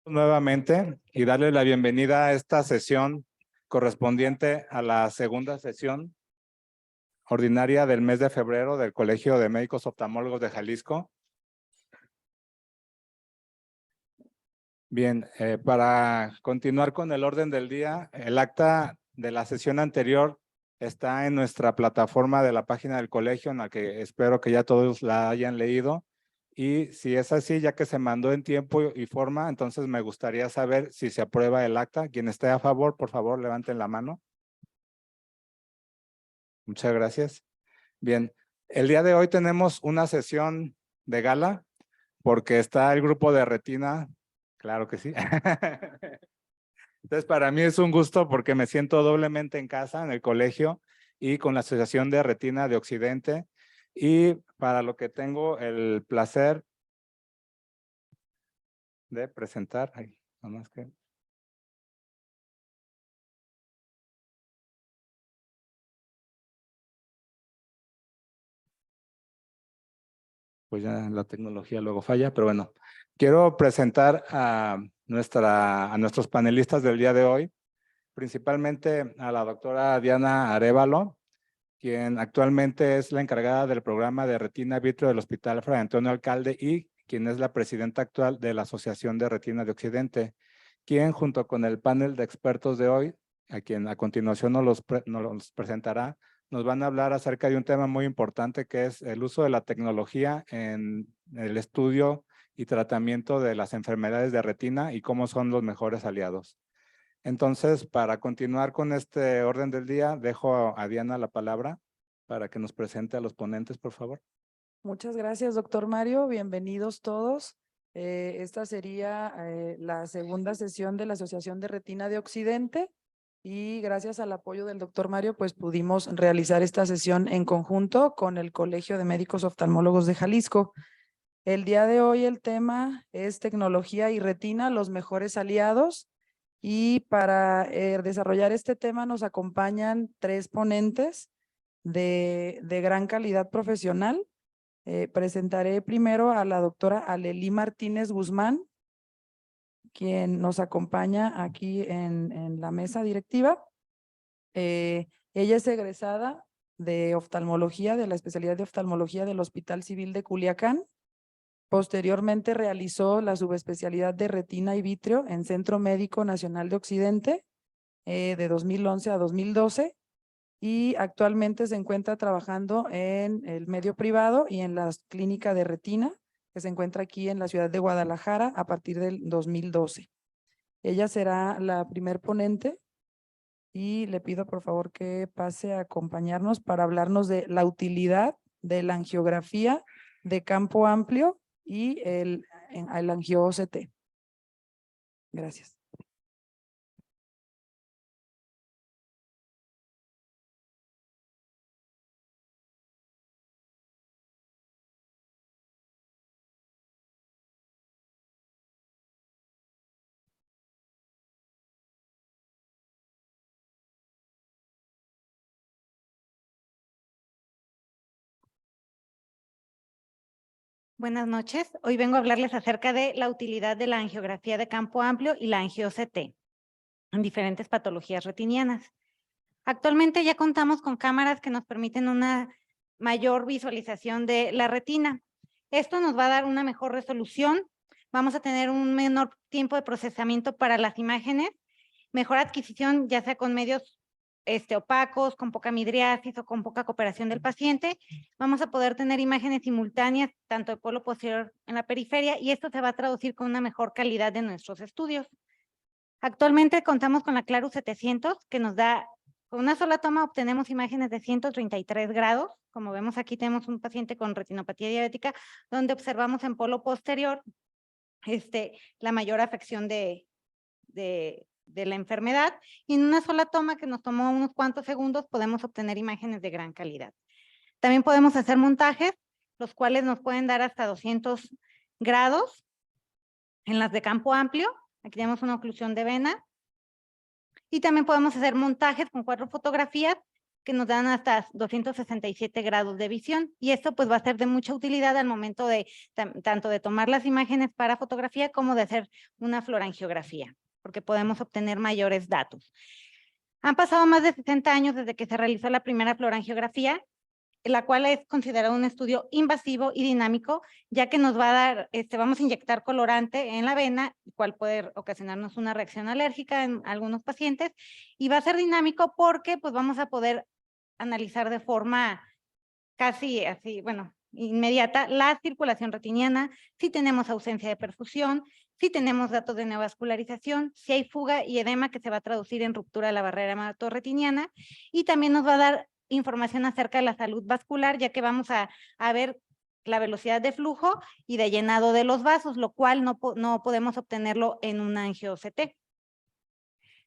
Nuevamente y darle la bienvenida a esta sesión correspondiente a la segunda sesión ordinaria del mes de febrero del Colegio de Médicos Oftalmólogos de Jalisco. Bien, para continuar con el orden del día, el acta de la sesión anterior está en nuestra plataforma de la página del colegio, en la que espero que ya todos la hayan leído. Y si es así, ya que se mandó en tiempo y forma, entonces me gustaría saber si se aprueba el acta. Quien esté a favor, por favor, levanten la mano. Muchas gracias. Bien, el día de hoy tenemos una sesión de gala porque está el grupo de retina. Claro que sí. Entonces, para mí es un gusto porque me siento doblemente en casa en el colegio y con la Asociación de Retina de Occidente, y para lo que tengo el placer de presentar. Ay, nomás que... Pues ya la tecnología luego falla, pero bueno. Quiero presentar a nuestros panelistas del día de hoy, principalmente a la doctora Diana Arévalo, quien actualmente es la encargada del programa de retina vitrio del Hospital Fray Antonio Alcalde y quien es la presidenta actual de la Asociación de Retina de Occidente, quien junto con el panel de expertos de hoy, a quien a continuación nos los presentará, nos van a hablar acerca de un tema muy importante que es el uso de la tecnología en el estudio y tratamiento de las enfermedades de retina y cómo son los mejores aliados. Entonces, para continuar con este orden del día, dejo a Diana la palabra para que nos presente a los ponentes, por favor. Muchas gracias, doctor Mario. Bienvenidos todos. Esta sería la segunda sesión de la Asociación de Retina de Occidente y gracias al apoyo del doctor Mario, pues pudimos realizar esta sesión en conjunto con el Colegio de Médicos Oftalmólogos de Jalisco. El día de hoy el tema es tecnología y retina, los mejores aliados. Y para desarrollar este tema nos acompañan tres ponentes de gran calidad profesional. Presentaré primero a la doctora Alelí Martínez Guzmán, quien nos acompaña aquí en la mesa directiva. Ella es egresada de oftalmología, de la especialidad de oftalmología del Hospital Civil de Culiacán. Posteriormente realizó la subespecialidad de retina y vitrio en Centro Médico Nacional de Occidente de 2011 a 2012. Y actualmente se encuentra trabajando en el medio privado y en la clínica de retina que se encuentra aquí en la ciudad de Guadalajara a partir del 2012. Ella será la primer ponente y le pido por favor que pase a acompañarnos para hablarnos de la utilidad de la angiografía de campo amplio y el angio-OCT. Gracias. Buenas noches. Hoy vengo a hablarles acerca de la utilidad de la angiografía de campo amplio y la angio-OCT en diferentes patologías retinianas. Actualmente ya contamos con cámaras que nos permiten una mayor visualización de la retina. Esto nos va a dar una mejor resolución, vamos a tener un menor tiempo de procesamiento para las imágenes, mejor adquisición ya sea con medios opacos, con poca midriasis o con poca cooperación del paciente. Vamos a poder tener imágenes simultáneas, tanto de polo posterior en la periferia, y esto se va a traducir con una mejor calidad de nuestros estudios. Actualmente contamos con la Clarus 700, que nos da, con una sola toma obtenemos imágenes de 133 grados. Como vemos aquí tenemos un paciente con retinopatía diabética, donde observamos en polo posterior la mayor afección de la enfermedad, y en una sola toma que nos tomó unos cuantos segundos podemos obtener imágenes de gran calidad. También podemos hacer montajes, los cuales nos pueden dar hasta 200 grados en las de campo amplio. Aquí tenemos una oclusión de vena. Y también podemos hacer montajes con 4 fotografías que nos dan hasta 267 grados de visión. Y esto pues va a ser de mucha utilidad al momento de tanto de tomar las imágenes para fotografía como de hacer una florangiografía, porque podemos obtener mayores datos. Han pasado más de 60 años desde que se realizó la primera florangiografía, la cual es considerada un estudio invasivo y dinámico, ya que nos va a dar, vamos a inyectar colorante en la vena, el cual puede ocasionarnos una reacción alérgica en algunos pacientes, y va a ser dinámico porque pues vamos a poder analizar de forma casi así, bueno, inmediata, la circulación retiniana, si tenemos ausencia de perfusión, si tenemos datos de neovascularización, si hay fuga y edema que se va a traducir en ruptura de la barrera hematoretiniana, y también nos va a dar información acerca de la salud vascular, ya que vamos a ver la velocidad de flujo y de llenado de los vasos, lo cual no podemos obtenerlo en una angio-CT.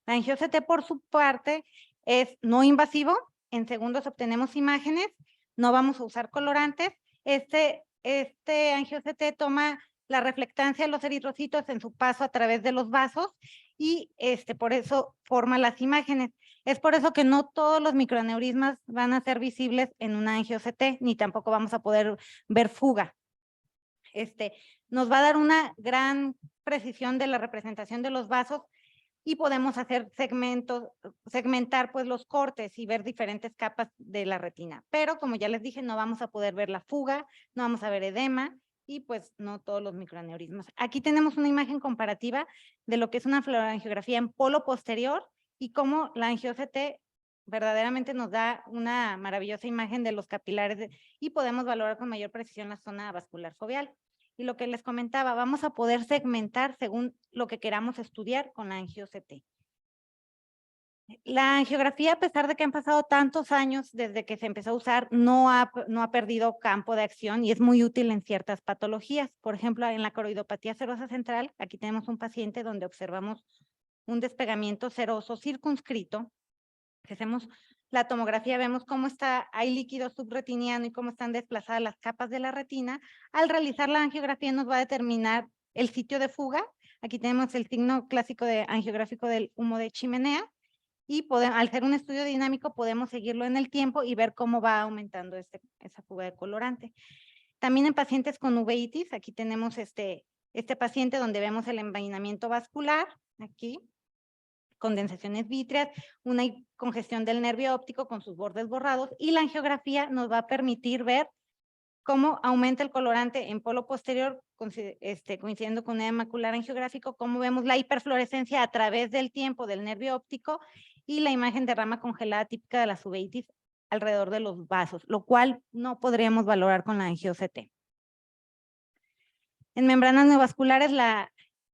La angio-CT, por su parte, es no invasivo. En segundos obtenemos imágenes, no vamos a usar colorantes. Este angio-CT toma la reflectancia de los eritrocitos en su paso a través de los vasos y por eso forma las imágenes. Es por eso que no todos los microaneurismas van a ser visibles en una angio-CT, ni tampoco vamos a poder ver fuga. Nos va a dar una gran precisión de la representación de los vasos y podemos hacer segmentar pues los cortes y ver diferentes capas de la retina. Pero como ya les dije, no vamos a poder ver la fuga, no vamos a ver edema y pues no todos los microaneurismas. Aquí tenemos una imagen comparativa de lo que es una florangiografía en polo posterior y cómo la angio-CT verdaderamente nos da una maravillosa imagen de los capilares y podemos valorar con mayor precisión la zona vascular foveal. Y lo que les comentaba, vamos a poder segmentar según lo que queramos estudiar con la angio-CT. La angiografía, a pesar de que han pasado tantos años desde que se empezó a usar, no ha perdido campo de acción y es muy útil en ciertas patologías. Por ejemplo, en la coroidopatía serosa central, aquí tenemos un paciente donde observamos un despegamiento seroso circunscrito. Si hacemos la tomografía, vemos cómo hay líquido subretiniano y cómo están desplazadas las capas de la retina. Al realizar la angiografía nos va a determinar el sitio de fuga. Aquí tenemos el signo clásico angiográfico del humo de chimenea y al ser un estudio dinámico podemos seguirlo en el tiempo y ver cómo va aumentando esa fuga de colorante. También en pacientes con uveitis, aquí tenemos este paciente donde vemos el envainamiento vascular, aquí, condensaciones vítreas, una congestión del nervio óptico con sus bordes borrados y la angiografía nos va a permitir ver cómo aumenta el colorante en polo posterior, coincidiendo con edema macular angiográfico, cómo vemos la hiperfluorescencia a través del tiempo del nervio óptico y la imagen de rama congelada típica de las uveitis alrededor de los vasos, lo cual no podríamos valorar con la angio-CT. En membranas neovasculares,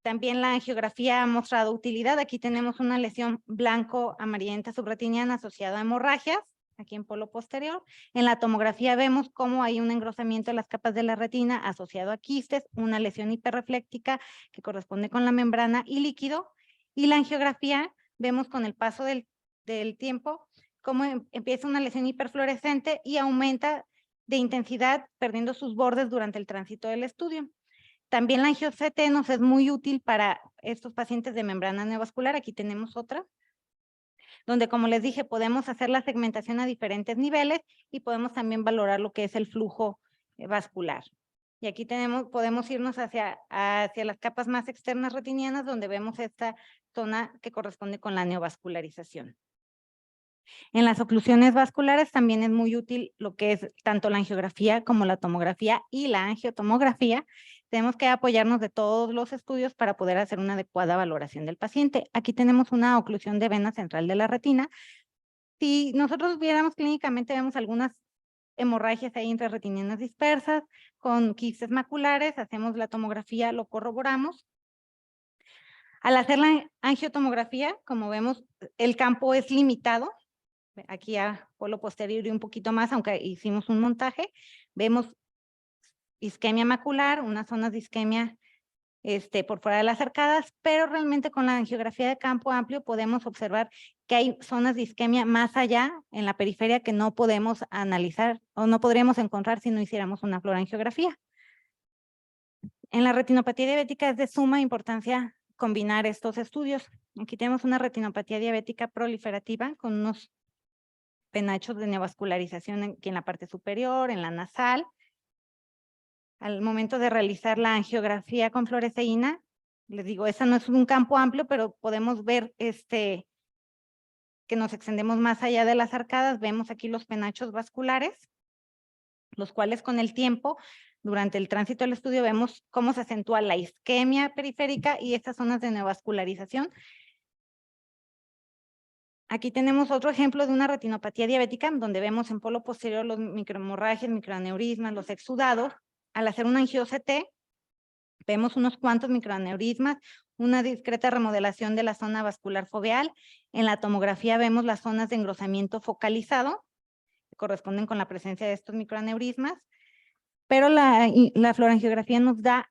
también la angiografía ha mostrado utilidad. Aquí tenemos una lesión blanco-amarillenta subretiniana asociada a hemorragias, aquí en polo posterior. En la tomografía vemos cómo hay un engrosamiento de las capas de la retina asociado a quistes, una lesión hiperrefléctica que corresponde con la membrana y líquido. Y la angiografía vemos con el paso del tiempo cómo empieza una lesión hiperfluorescente y aumenta de intensidad, perdiendo sus bordes durante el tránsito del estudio. También la angio-CT nos es muy útil para estos pacientes de membrana neovascular. Aquí tenemos otra, donde como les dije, podemos hacer la segmentación a diferentes niveles y podemos también valorar lo que es el flujo vascular. Y aquí podemos irnos hacia las capas más externas retinianas, donde vemos esta zona que corresponde con la neovascularización. En las oclusiones vasculares también es muy útil lo que es tanto la angiografía como la tomografía y la angiotomografía. Tenemos que apoyarnos de todos los estudios para poder hacer una adecuada valoración del paciente. Aquí tenemos una oclusión de vena central de la retina. Si nosotros viéramos clínicamente, vemos algunas hemorragias ahí intrarretinianas dispersas con quistes maculares, hacemos la tomografía, lo corroboramos. Al hacer la angiotomografía, como vemos, el campo es limitado. Aquí a polo posterior y un poquito más, aunque hicimos un montaje, vemos isquemia macular, unas zonas de isquemia por fuera de las arcadas, pero realmente con la angiografía de campo amplio podemos observar que hay zonas de isquemia más allá en la periferia que no podemos analizar o no podríamos encontrar si no hiciéramos una florangiografía. En la retinopatía diabética es de suma importancia combinar estos estudios. Aquí tenemos una retinopatía diabética proliferativa con unos penachos de neovascularización aquí en la parte superior, en la nasal. Al momento de realizar la angiografía con fluoresceína, les digo, esa no es un campo amplio, pero podemos ver que nos extendemos más allá de las arcadas. Vemos aquí los penachos vasculares, los cuales con el tiempo, durante el tránsito del estudio, vemos cómo se acentúa la isquemia periférica y estas zonas de neovascularización. Aquí tenemos otro ejemplo de una retinopatía diabética, donde vemos en polo posterior los microhemorragias, microaneurismas, los exudados. Al hacer un angio-CT, vemos unos cuantos microaneurismas, una discreta remodelación de la zona vascular foveal. En la tomografía vemos las zonas de engrosamiento focalizado, que corresponden con la presencia de estos microaneurismas, pero la fluorangiografía nos da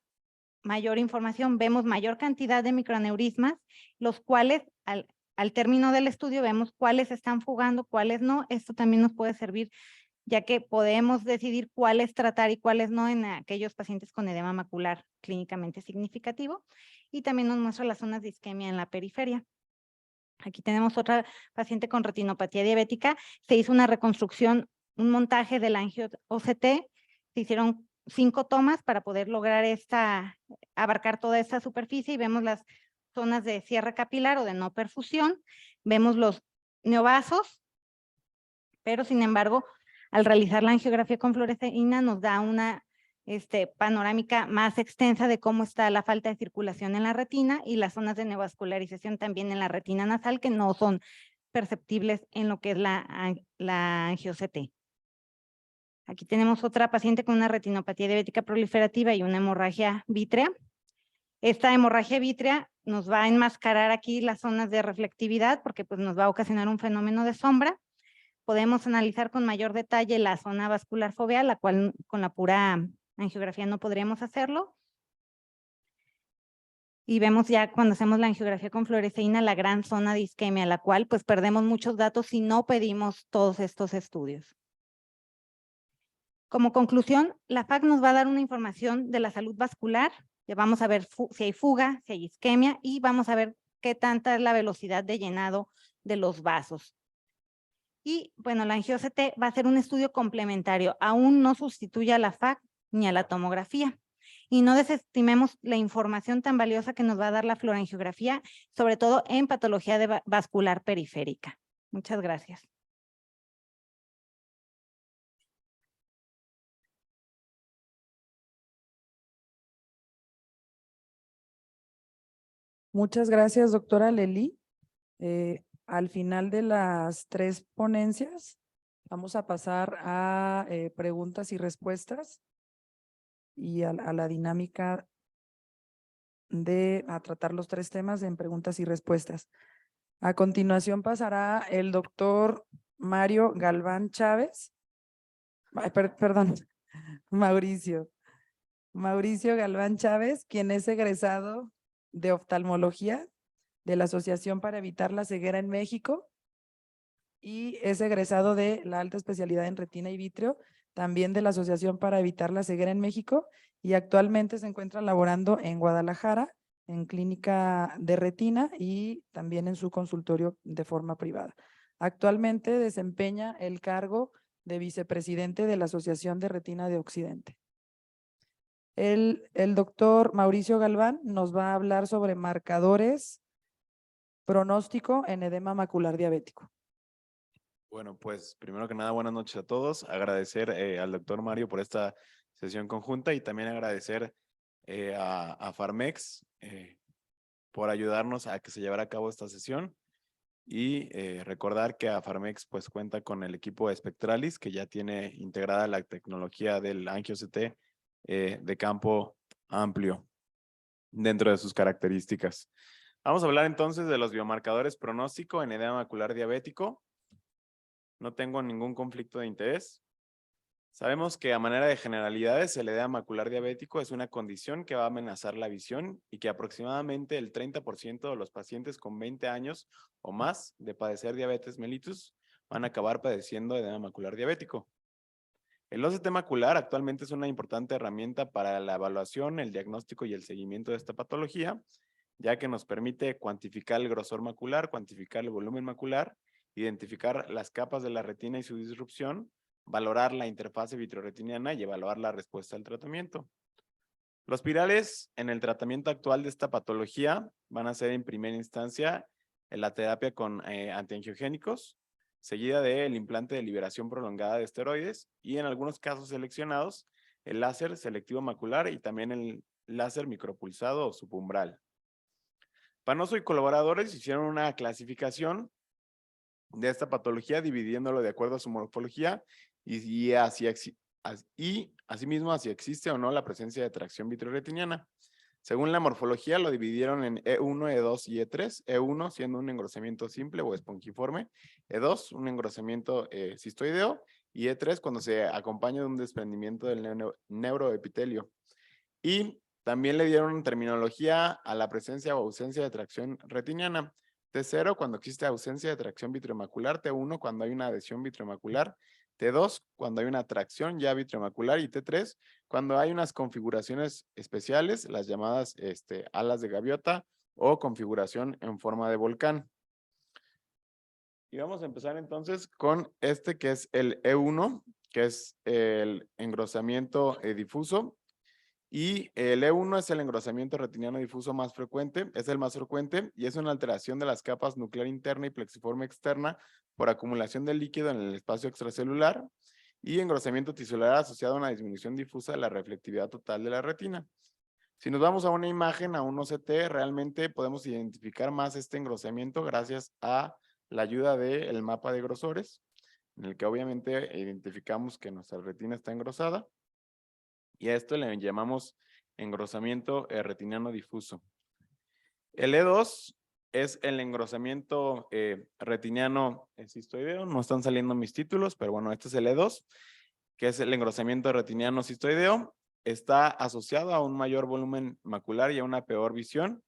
mayor información, vemos mayor cantidad de microaneurismas, los cuales al término del estudio vemos cuáles están fugando, cuáles no. Esto también nos puede servir, ya que podemos decidir cuáles tratar y cuáles no en aquellos pacientes con edema macular clínicamente significativo, y también nos muestra las zonas de isquemia en la periferia. Aquí tenemos otra paciente con retinopatía diabética. Se hizo una reconstrucción, un montaje del angio-OCT, se hicieron 5 tomas para poder lograr abarcar toda esta superficie, y vemos las zonas de cierre capilar o de no perfusión, vemos los neovasos, pero sin embargo, al realizar la angiografía con fluoresceína nos da una panorámica más extensa de cómo está la falta de circulación en la retina y las zonas de neovascularización también en la retina nasal, que no son perceptibles en lo que es la angio-CT. Aquí tenemos otra paciente con una retinopatía diabética proliferativa y una hemorragia vítrea. Esta hemorragia vítrea nos va a enmascarar aquí las zonas de reflectividad, porque pues nos va a ocasionar un fenómeno de sombra. Podemos analizar con mayor detalle la zona vascular foveal, la cual con la pura angiografía no podríamos hacerlo. Y vemos ya cuando hacemos la angiografía con fluoresceína la gran zona de isquemia, la cual pues perdemos muchos datos si no pedimos todos estos estudios. Como conclusión, la FAC nos va a dar una información de la salud vascular. Ya vamos a ver si hay fuga, si hay isquemia, y vamos a ver qué tanta es la velocidad de llenado de los vasos. Y bueno, la angio-CT va a ser un estudio complementario, aún no sustituye a la FAC ni a la tomografía. Y no desestimemos la información tan valiosa que nos va a dar la fluorangiografía, sobre todo en patología vascular periférica. Muchas gracias. Muchas gracias, doctora Lely. Al final de las 3 ponencias, vamos a pasar a preguntas y respuestas y a la dinámica a tratar los 3 temas en preguntas y respuestas. A continuación pasará el doctor Mario Galván Chávez. Perdón, Mauricio Galván Chávez, quien es egresado de oftalmología de la Asociación para Evitar la Ceguera en México y es egresado de la alta especialidad en retina y vítreo, también de la Asociación para Evitar la Ceguera en México, y actualmente se encuentra laborando en Guadalajara, en clínica de retina y también en su consultorio de forma privada. Actualmente desempeña el cargo de vicepresidente de la Asociación de Retina de Occidente. El doctor Mauricio Galván nos va a hablar sobre marcadores pronóstico en edema macular diabético. Bueno, pues primero que nada, buenas noches a todos. Agradecer al doctor Mario por esta sesión conjunta y también agradecer a Farmex por ayudarnos a que se llevara a cabo esta sesión y recordar que a Farmex pues cuenta con el equipo de Spectralis, que ya tiene integrada la tecnología del angio-CT de campo amplio dentro de sus características. Vamos a hablar entonces de los biomarcadores pronóstico en edema macular diabético. No tengo ningún conflicto de interés. Sabemos que a manera de generalidades el edema macular diabético es una condición que va a amenazar la visión y que aproximadamente el 30% de los pacientes con 20 años o más de padecer diabetes mellitus van a acabar padeciendo edema macular diabético. El OCT macular actualmente es una importante herramienta para la evaluación, el diagnóstico y el seguimiento de esta patología, ya que nos permite cuantificar el grosor macular, cuantificar el volumen macular identificar las capas de la retina y su disrupción, valorar la interfase vitreoretiniana y evaluar la respuesta al tratamiento. Los pirales en el tratamiento actual de esta patología van a ser en primera instancia la terapia con antiangiogénicos, seguida del implante de liberación prolongada de esteroides y en algunos casos seleccionados el láser selectivo macular y también el láser micropulsado o subumbral. Panoso y colaboradores hicieron una clasificación de esta patología dividiéndolo de acuerdo a su morfología y asimismo si existe o no la presencia de tracción vitreoretiniana. Según la morfología lo dividieron en E1, E2 y E3, E1 siendo un engrosamiento simple o esponjiforme, E2 un engrosamiento cistoideo y E3 cuando se acompaña de un desprendimiento del neuroepitelio. Y también le dieron terminología a la presencia o ausencia de tracción retiniana. T0 cuando existe ausencia de tracción vitreomacular, T1 cuando hay una adhesión vitreomacular, T2 cuando hay una tracción ya vitreomacular y T3 cuando hay unas configuraciones especiales, las llamadas alas de gaviota o configuración en forma de volcán. Y vamos a empezar entonces con este que es el E1, que es el engrosamiento difuso. Y el E1 es el engrosamiento retiniano difuso más frecuente, es el más frecuente y es una alteración de las capas nuclear interna y plexiforme externa por acumulación de líquido en el espacio extracelular y engrosamiento tisular asociado a una disminución difusa de la reflectividad total de la retina. Si nos vamos a una imagen, a un OCT, realmente podemos identificar más este engrosamiento gracias a la ayuda del mapa de grosores, en el que obviamente identificamos que nuestra retina está engrosada. Y a esto le llamamos engrosamiento retiniano difuso. El E2 es el engrosamiento retiniano cistoideo. No están saliendo mis títulos, pero bueno, este es el E2, que es el engrosamiento retiniano cistoideo. Está asociado a un mayor volumen macular y a una peor visión.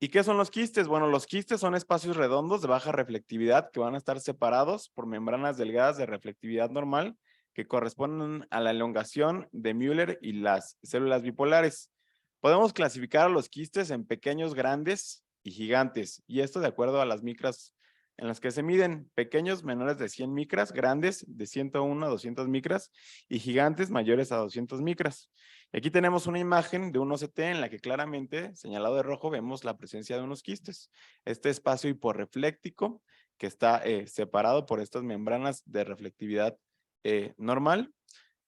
¿Y qué son los quistes? Bueno, los quistes son espacios redondos de baja reflectividad que van a estar separados por membranas delgadas de reflectividad normal que corresponden a la elongación de Müller y las células bipolares. Podemos clasificar a los quistes en pequeños, grandes y gigantes, y esto de acuerdo a las micras en las que se miden: pequeños menores de 100 micras, grandes de 101 a 200 micras y gigantes mayores a 200 micras. Y aquí tenemos una imagen de un OCT en la que claramente, señalado de rojo, vemos la presencia de unos quistes. Este espacio hiporrefléctico que está separado por estas membranas de reflectividad normal,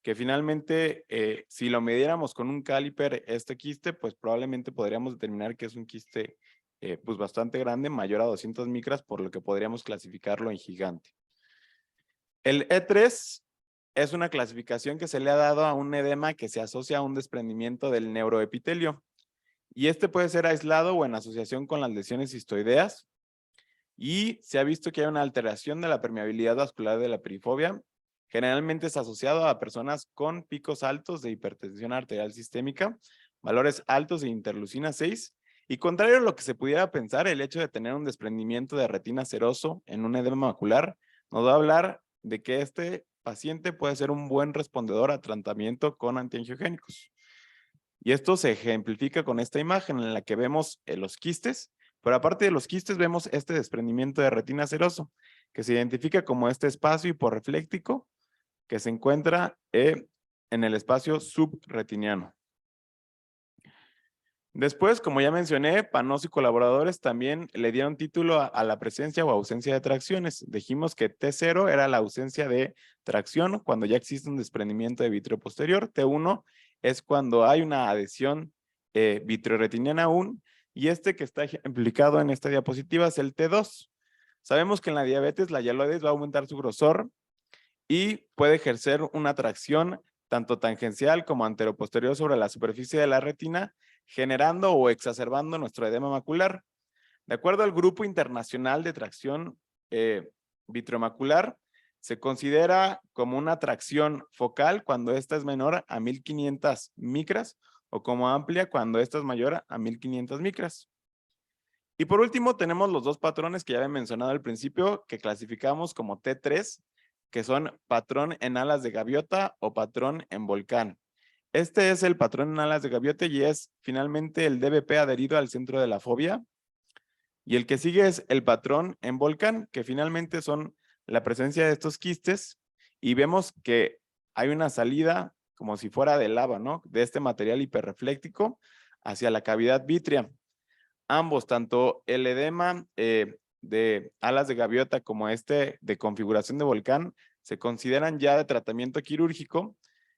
que finalmente si lo midiéramos con un caliper este quiste, pues probablemente podríamos determinar que es un quiste pues bastante grande, mayor a 200 micras, por lo que podríamos clasificarlo en gigante. El E3 es una clasificación que se le ha dado a un edema que se asocia a un desprendimiento del neuroepitelio, y este puede ser aislado o en asociación con las lesiones cistoideas, y se ha visto que hay una alteración de la permeabilidad vascular de la perifobia. Generalmente es asociado a personas con picos altos de hipertensión arterial sistémica, valores altos de interleucina 6, y contrario a lo que se pudiera pensar, el hecho de tener un desprendimiento de retina seroso en un edema macular nos va a hablar de que este paciente puede ser un buen respondedor a tratamiento con antiangiogénicos. Y esto se ejemplifica con esta imagen en la que vemos los quistes, pero aparte de los quistes vemos este desprendimiento de retina seroso, que se identifica como este espacio hiporrefléctico que se encuentra en el espacio subretiniano. Después, como ya mencioné, Panoso y colaboradores también le dieron título a la presencia o ausencia de tracciones. Dijimos que T0 era la ausencia de tracción cuando ya existe un desprendimiento de vítreo posterior. T1 es cuando hay una adhesión vitreoretiniana aún, y este que está ejemplificado en esta diapositiva es el T2. Sabemos que en la diabetes la hialoides va a aumentar su grosor y puede ejercer una tracción tanto tangencial como anteroposterior sobre la superficie de la retina, generando o exacerbando nuestro edema macular. De acuerdo al Grupo Internacional de Tracción Vitreomacular, se considera como una tracción focal cuando esta es menor a 1500 micras o como amplia cuando esta es mayor a 1500 micras. Y por último tenemos los dos patrones que ya había mencionado al principio, que clasificamos como T3, que son patrón en alas de gaviota o patrón en volcán. Este es el patrón en alas de gaviota y es finalmente el DBP adherido al centro de la fobia. Y el que sigue es el patrón en volcán, que finalmente son la presencia de estos quistes, y vemos que hay una salida como si fuera de lava, ¿no? De este material hiperrefléctico hacia la cavidad vítrea. Ambos, tanto el edema de alas de gaviota como este de configuración de volcán, se consideran ya de tratamiento quirúrgico,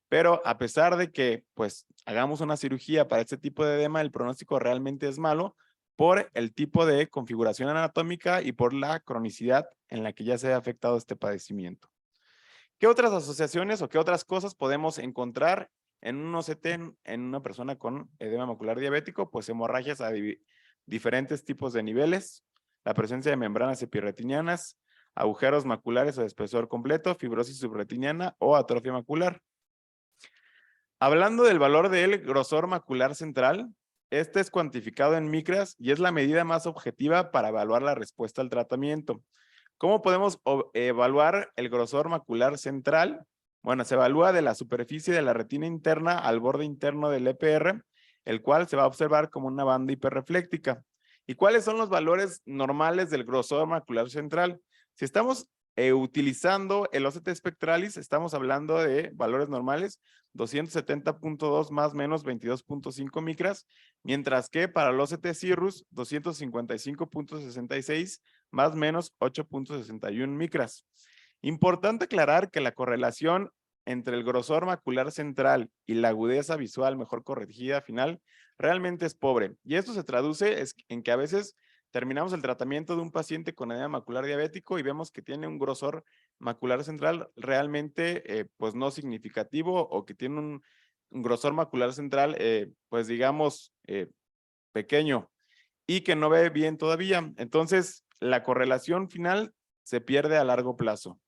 pero a pesar de que pues hagamos una cirugía para este tipo de edema, el pronóstico realmente es malo por el tipo de configuración anatómica y por la cronicidad en la que ya se ha afectado este padecimiento. ¿Qué otras asociaciones o qué otras cosas podemos encontrar en un OCT en una persona con edema macular diabético? Pues hemorragias a diferentes tipos de niveles, la presencia de membranas epirretinianas, agujeros maculares o de espesor completo, fibrosis subretiniana o atrofia macular. Hablando del valor del grosor macular central, este es cuantificado en micras y es la medida más objetiva para evaluar la respuesta al tratamiento. ¿Cómo podemos evaluar el grosor macular central? Bueno, se evalúa de la superficie de la retina interna al borde interno del EPR, el cual se va a observar como una banda hiperrefléctica. ¿Y cuáles son los valores normales del grosor macular central? Si estamos utilizando el OCT Spectralis, estamos hablando de valores normales, 270.2 más menos 22.5 micras, mientras que para el OCT Cirrus, 255.66 más menos 8.61 micras. Importante aclarar que la correlación entre el grosor macular central y la agudeza visual mejor corregida final realmente es pobre. Y esto se traduce en que a veces terminamos el tratamiento de un paciente con edema macular diabético y vemos que tiene un grosor macular central realmente pues no significativo, o que tiene un grosor macular central pues digamos pequeño y que no ve bien todavía. Entonces la correlación final se pierde a largo plazo.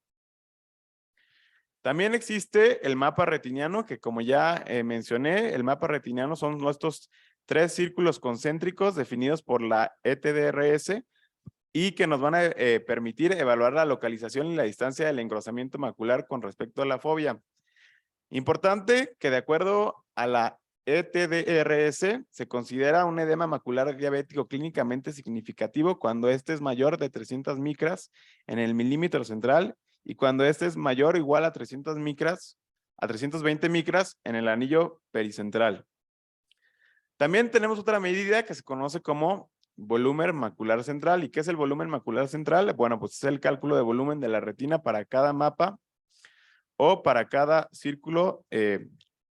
También existe el mapa retiniano, que como ya mencioné, el mapa retiniano son estos 3 círculos concéntricos definidos por la ETDRS y que nos van a permitir evaluar la localización y la distancia del engrosamiento macular con respecto a la fobia. Importante que de acuerdo a la ETDRS se considera un edema macular diabético clínicamente significativo cuando este es mayor de 300 micras en el milímetro central y cuando este es mayor o igual a 300 micras, a 320 micras en el anillo pericentral. También tenemos otra medida que se conoce como volumen macular central. ¿Y qué es el volumen macular central? Bueno, pues es el cálculo de volumen de la retina para cada mapa o para cada círculo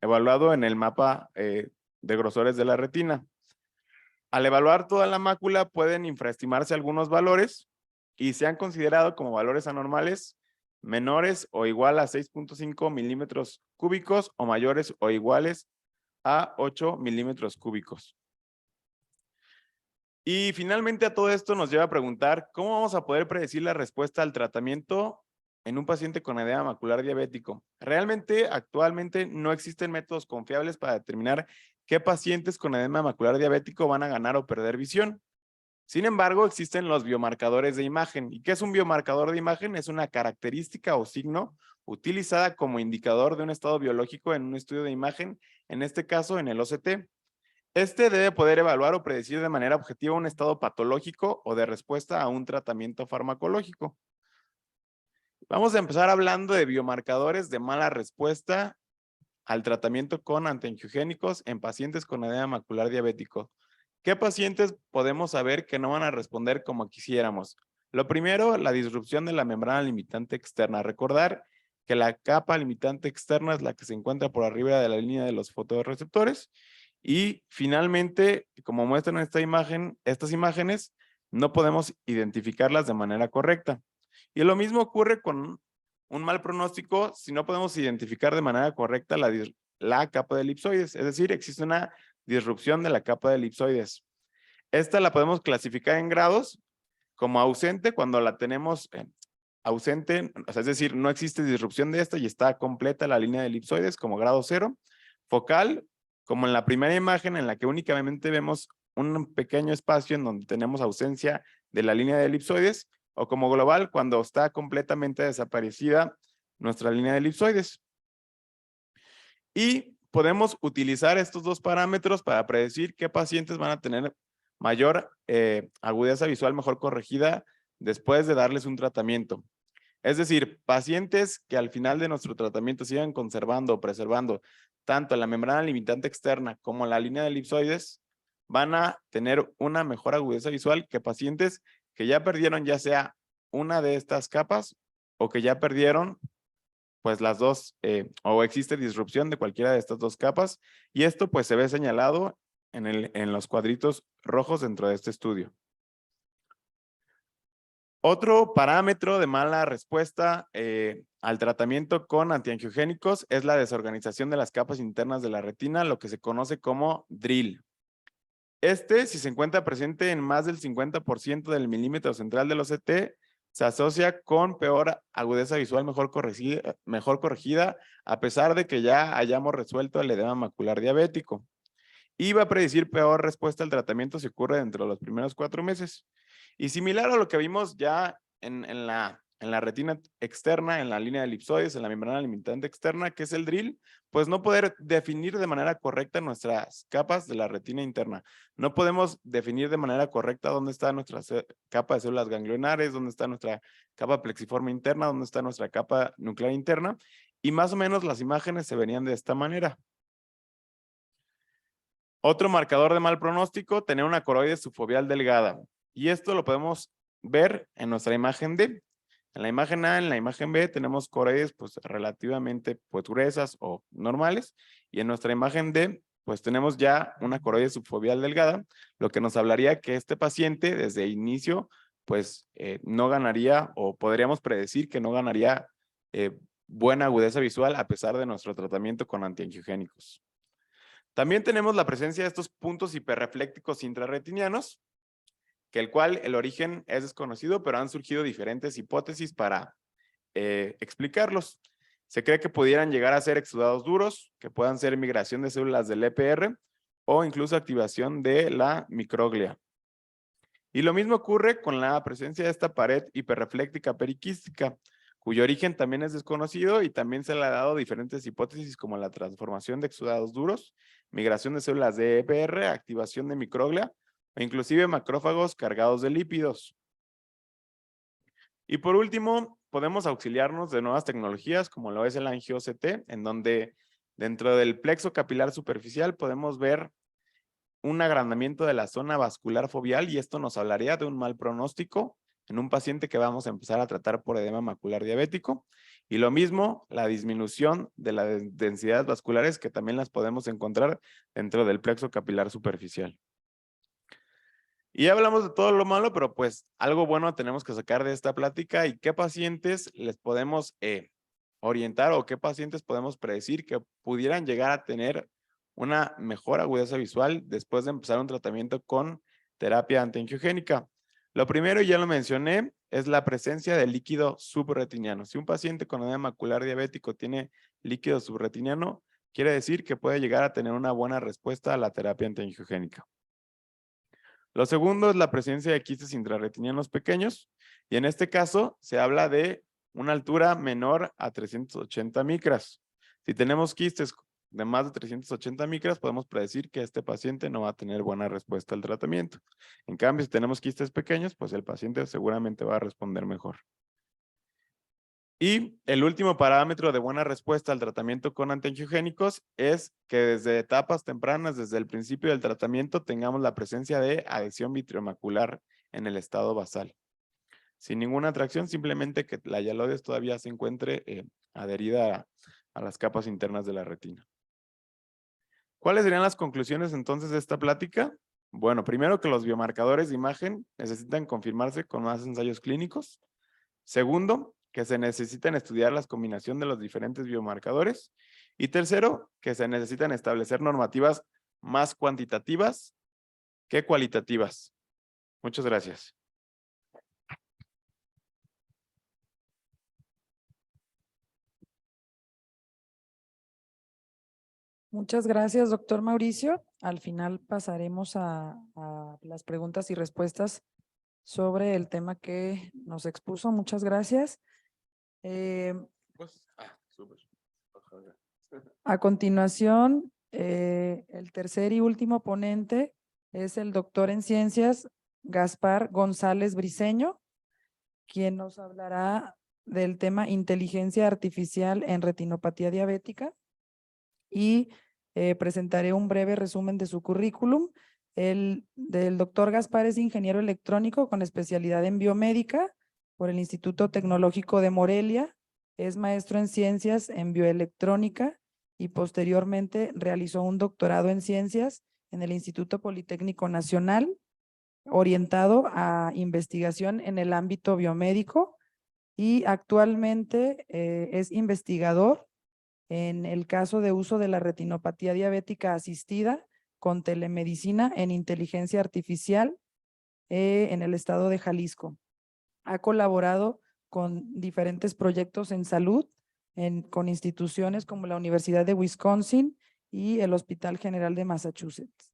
evaluado en el mapa de grosores de la retina. Al evaluar toda la mácula pueden infraestimarse algunos valores y se han considerado como valores anormales menores o igual a 6.5 milímetros cúbicos o mayores o iguales a 8 milímetros cúbicos. Y finalmente a todo esto nos lleva a preguntar cómo vamos a poder predecir la respuesta al tratamiento en un paciente con edema macular diabético. Realmente actualmente no existen métodos confiables para determinar qué pacientes con edema macular diabético van a ganar o perder visión. Sin embargo, existen los biomarcadores de imagen. ¿Y qué es un biomarcador de imagen? Es una característica o signo utilizada como indicador de un estado biológico en un estudio de imagen, en este caso en el OCT. Este debe poder evaluar o predecir de manera objetiva un estado patológico o de respuesta a un tratamiento farmacológico. Vamos a empezar hablando de biomarcadores de mala respuesta al tratamiento con antiangiogénicos en pacientes con edema macular diabético. ¿Qué pacientes podemos saber que no van a responder como quisiéramos? Lo primero, la disrupción de la membrana limitante externa. Recordar que la capa limitante externa es la que se encuentra por arriba de la línea de los fotorreceptores. Y finalmente, como muestran esta imagen, estas imágenes, no podemos identificarlas de manera correcta. Y lo mismo ocurre con un mal pronóstico si no podemos identificar de manera correcta la capa de elipsoides. Es decir, existe una disrupción de la capa de elipsoides. Esta la podemos clasificar en grados como ausente cuando la tenemos ausente, o sea, es decir, no existe disrupción de esta y está completa la línea de elipsoides como grado 0. Focal, como en la primera imagen en la que únicamente vemos un pequeño espacio en donde tenemos ausencia de la línea de elipsoides, o como global cuando está completamente desaparecida nuestra línea de elipsoides. Y podemos utilizar estos dos parámetros para predecir qué pacientes van a tener mayor agudeza visual mejor corregida después de darles un tratamiento. Es decir, pacientes que al final de nuestro tratamiento sigan conservando o preservando tanto la membrana limitante externa como la línea de elipsoides, van a tener una mejor agudeza visual que pacientes que ya perdieron ya sea una de estas capas o que ya perdieron pues las dos o existe disrupción de cualquiera de estas dos capas, y esto pues se ve señalado en los cuadritos rojos dentro de este estudio. Otro parámetro de mala respuesta al tratamiento con antiangiogénicos es la desorganización de las capas internas de la retina, lo que se conoce como DRIL. Si se encuentra presente en más del 50% del milímetro central del OCT, se asocia con peor agudeza visual mejor corregida, a pesar de que ya hayamos resuelto el edema macular diabético. Y va a predecir peor respuesta al tratamiento si ocurre dentro de los primeros 4 meses. Y similar a lo que vimos ya en la retina externa, en la línea de elipsoides, en la membrana limitante externa, que es el DRIL, pues no poder definir de manera correcta nuestras capas de la retina interna. No podemos definir de manera correcta dónde está nuestra capa de células ganglionares, dónde está nuestra capa plexiforme interna, dónde está nuestra capa nuclear interna, y más o menos las imágenes se venían de esta manera. Otro marcador de mal pronóstico, tener una coroide subfoveal delgada. Y esto lo podemos ver en nuestra imagen D. En la imagen A, en la imagen B, tenemos coroides pues relativamente pues gruesas o normales. Y en nuestra imagen D, pues tenemos ya una coroide subfoveal delgada, lo que nos hablaría que este paciente desde inicio pues no ganaría, o podríamos predecir que no ganaría buena agudeza visual a pesar de nuestro tratamiento con antiangiogénicos. También tenemos la presencia de estos puntos hiperreflécticos intrarretinianos, que el origen es desconocido, pero han surgido diferentes hipótesis para explicarlos. Se cree que pudieran llegar a ser exudados duros, que puedan ser migración de células del EPR o incluso activación de la microglia. Y lo mismo ocurre con la presencia de esta pared hiperrefléctica periquística, cuyo origen también es desconocido y también se le ha dado diferentes hipótesis como la transformación de exudados duros, migración de células de EPR, activación de microglia o inclusive macrófagos cargados de lípidos. Y por último, podemos auxiliarnos de nuevas tecnologías como lo es el angio-OCT, en donde dentro del plexo capilar superficial podemos ver un agrandamiento de la zona vascular foveal, y esto nos hablaría de un mal pronóstico en un paciente que vamos a empezar a tratar por edema macular diabético. Y lo mismo, la disminución de las densidades vasculares, que también las podemos encontrar dentro del plexo capilar superficial. Y ya hablamos de todo lo malo, pero pues algo bueno tenemos que sacar de esta plática, y qué pacientes les podemos orientar o qué pacientes podemos predecir que pudieran llegar a tener una mejor agudeza visual después de empezar un tratamiento con terapia antiangiogénica. Lo primero, ya lo mencioné, es la presencia de líquido subretiniano. Si un paciente con edema macular diabético tiene líquido subretiniano, quiere decir que puede llegar a tener una buena respuesta a la terapia antiangiogénica. Lo segundo es la presencia de quistes intrarretinianos pequeños, y en este caso se habla de una altura menor a 380 micras. Si tenemos quistes de más de 380 micras, podemos predecir que este paciente no va a tener buena respuesta al tratamiento. En cambio, si tenemos quistes pequeños, pues el paciente seguramente va a responder mejor. Y el último parámetro de buena respuesta al tratamiento con antiangiogénicos es que desde etapas tempranas, desde el principio del tratamiento, tengamos la presencia de adhesión vitreomacular en el estado basal. Sin ninguna atracción, simplemente que la hialoides todavía se encuentre adherida a las capas internas de la retina. ¿Cuáles serían las conclusiones entonces de esta plática? Bueno, primero que los biomarcadores de imagen necesitan confirmarse con más ensayos clínicos. Segundo, que se necesitan estudiar la combinación de los diferentes biomarcadores. Y tercero, que se necesitan establecer normativas más cuantitativas que cualitativas. Muchas gracias. Muchas gracias, doctor Mauricio. Al final pasaremos a las preguntas y respuestas sobre el tema que nos expuso. Muchas gracias. Súper. A continuación, el tercer y último ponente es el doctor en ciencias Gaspar González Briceño, quien nos hablará del tema inteligencia artificial en retinopatía diabética y presentaré un breve resumen de su currículum. El del doctor Gaspar es ingeniero electrónico con especialidad en biomédica por el Instituto Tecnológico de Morelia. Es maestro en ciencias en bioelectrónica y posteriormente realizó un doctorado en ciencias en el Instituto Politécnico Nacional, orientado a investigación en el ámbito biomédico, y actualmente es investigador en el caso de uso de la retinopatía diabética asistida con telemedicina en inteligencia artificial en el estado de Jalisco. Ha colaborado con diferentes proyectos en salud, con instituciones como la Universidad de Wisconsin y el Hospital General de Massachusetts.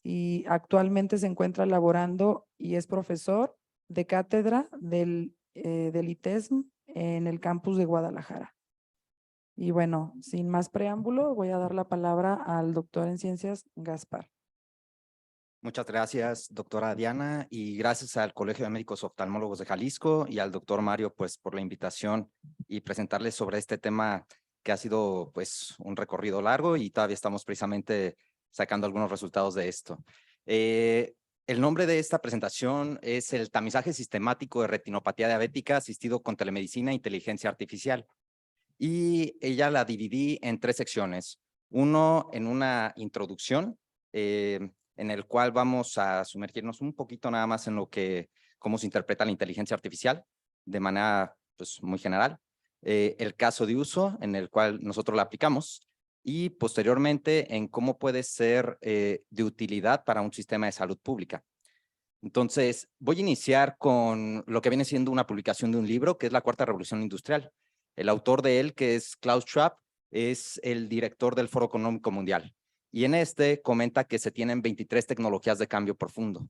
Y actualmente se encuentra laborando y es profesor de cátedra del ITESM en el campus de Guadalajara. Y bueno, sin más preámbulo, voy a dar la palabra al doctor en ciencias Gaspar. Muchas gracias, doctora Diana, y gracias al Colegio de Médicos Oftalmólogos de Jalisco y al doctor Mario, pues, por la invitación y presentarles sobre este tema que ha sido, pues, un recorrido largo y todavía estamos precisamente sacando algunos resultados de esto. El nombre de esta presentación es el tamizaje sistemático de retinopatía diabética asistido con telemedicina e inteligencia artificial. Y ella la dividí en 3 secciones. Uno en una introducción, en el cual vamos a sumergirnos un poquito nada más en cómo se interpreta la inteligencia artificial de manera, pues, muy general. El caso de uso en el cual nosotros la aplicamos y posteriormente en cómo puede ser de utilidad para un sistema de salud pública. Entonces, voy a iniciar con lo que viene siendo una publicación de un libro, que es La Cuarta Revolución Industrial. El autor de él, que es Klaus Schwab, es el director del Foro Económico Mundial. Y en este comenta que se tienen 23 tecnologías de cambio profundo.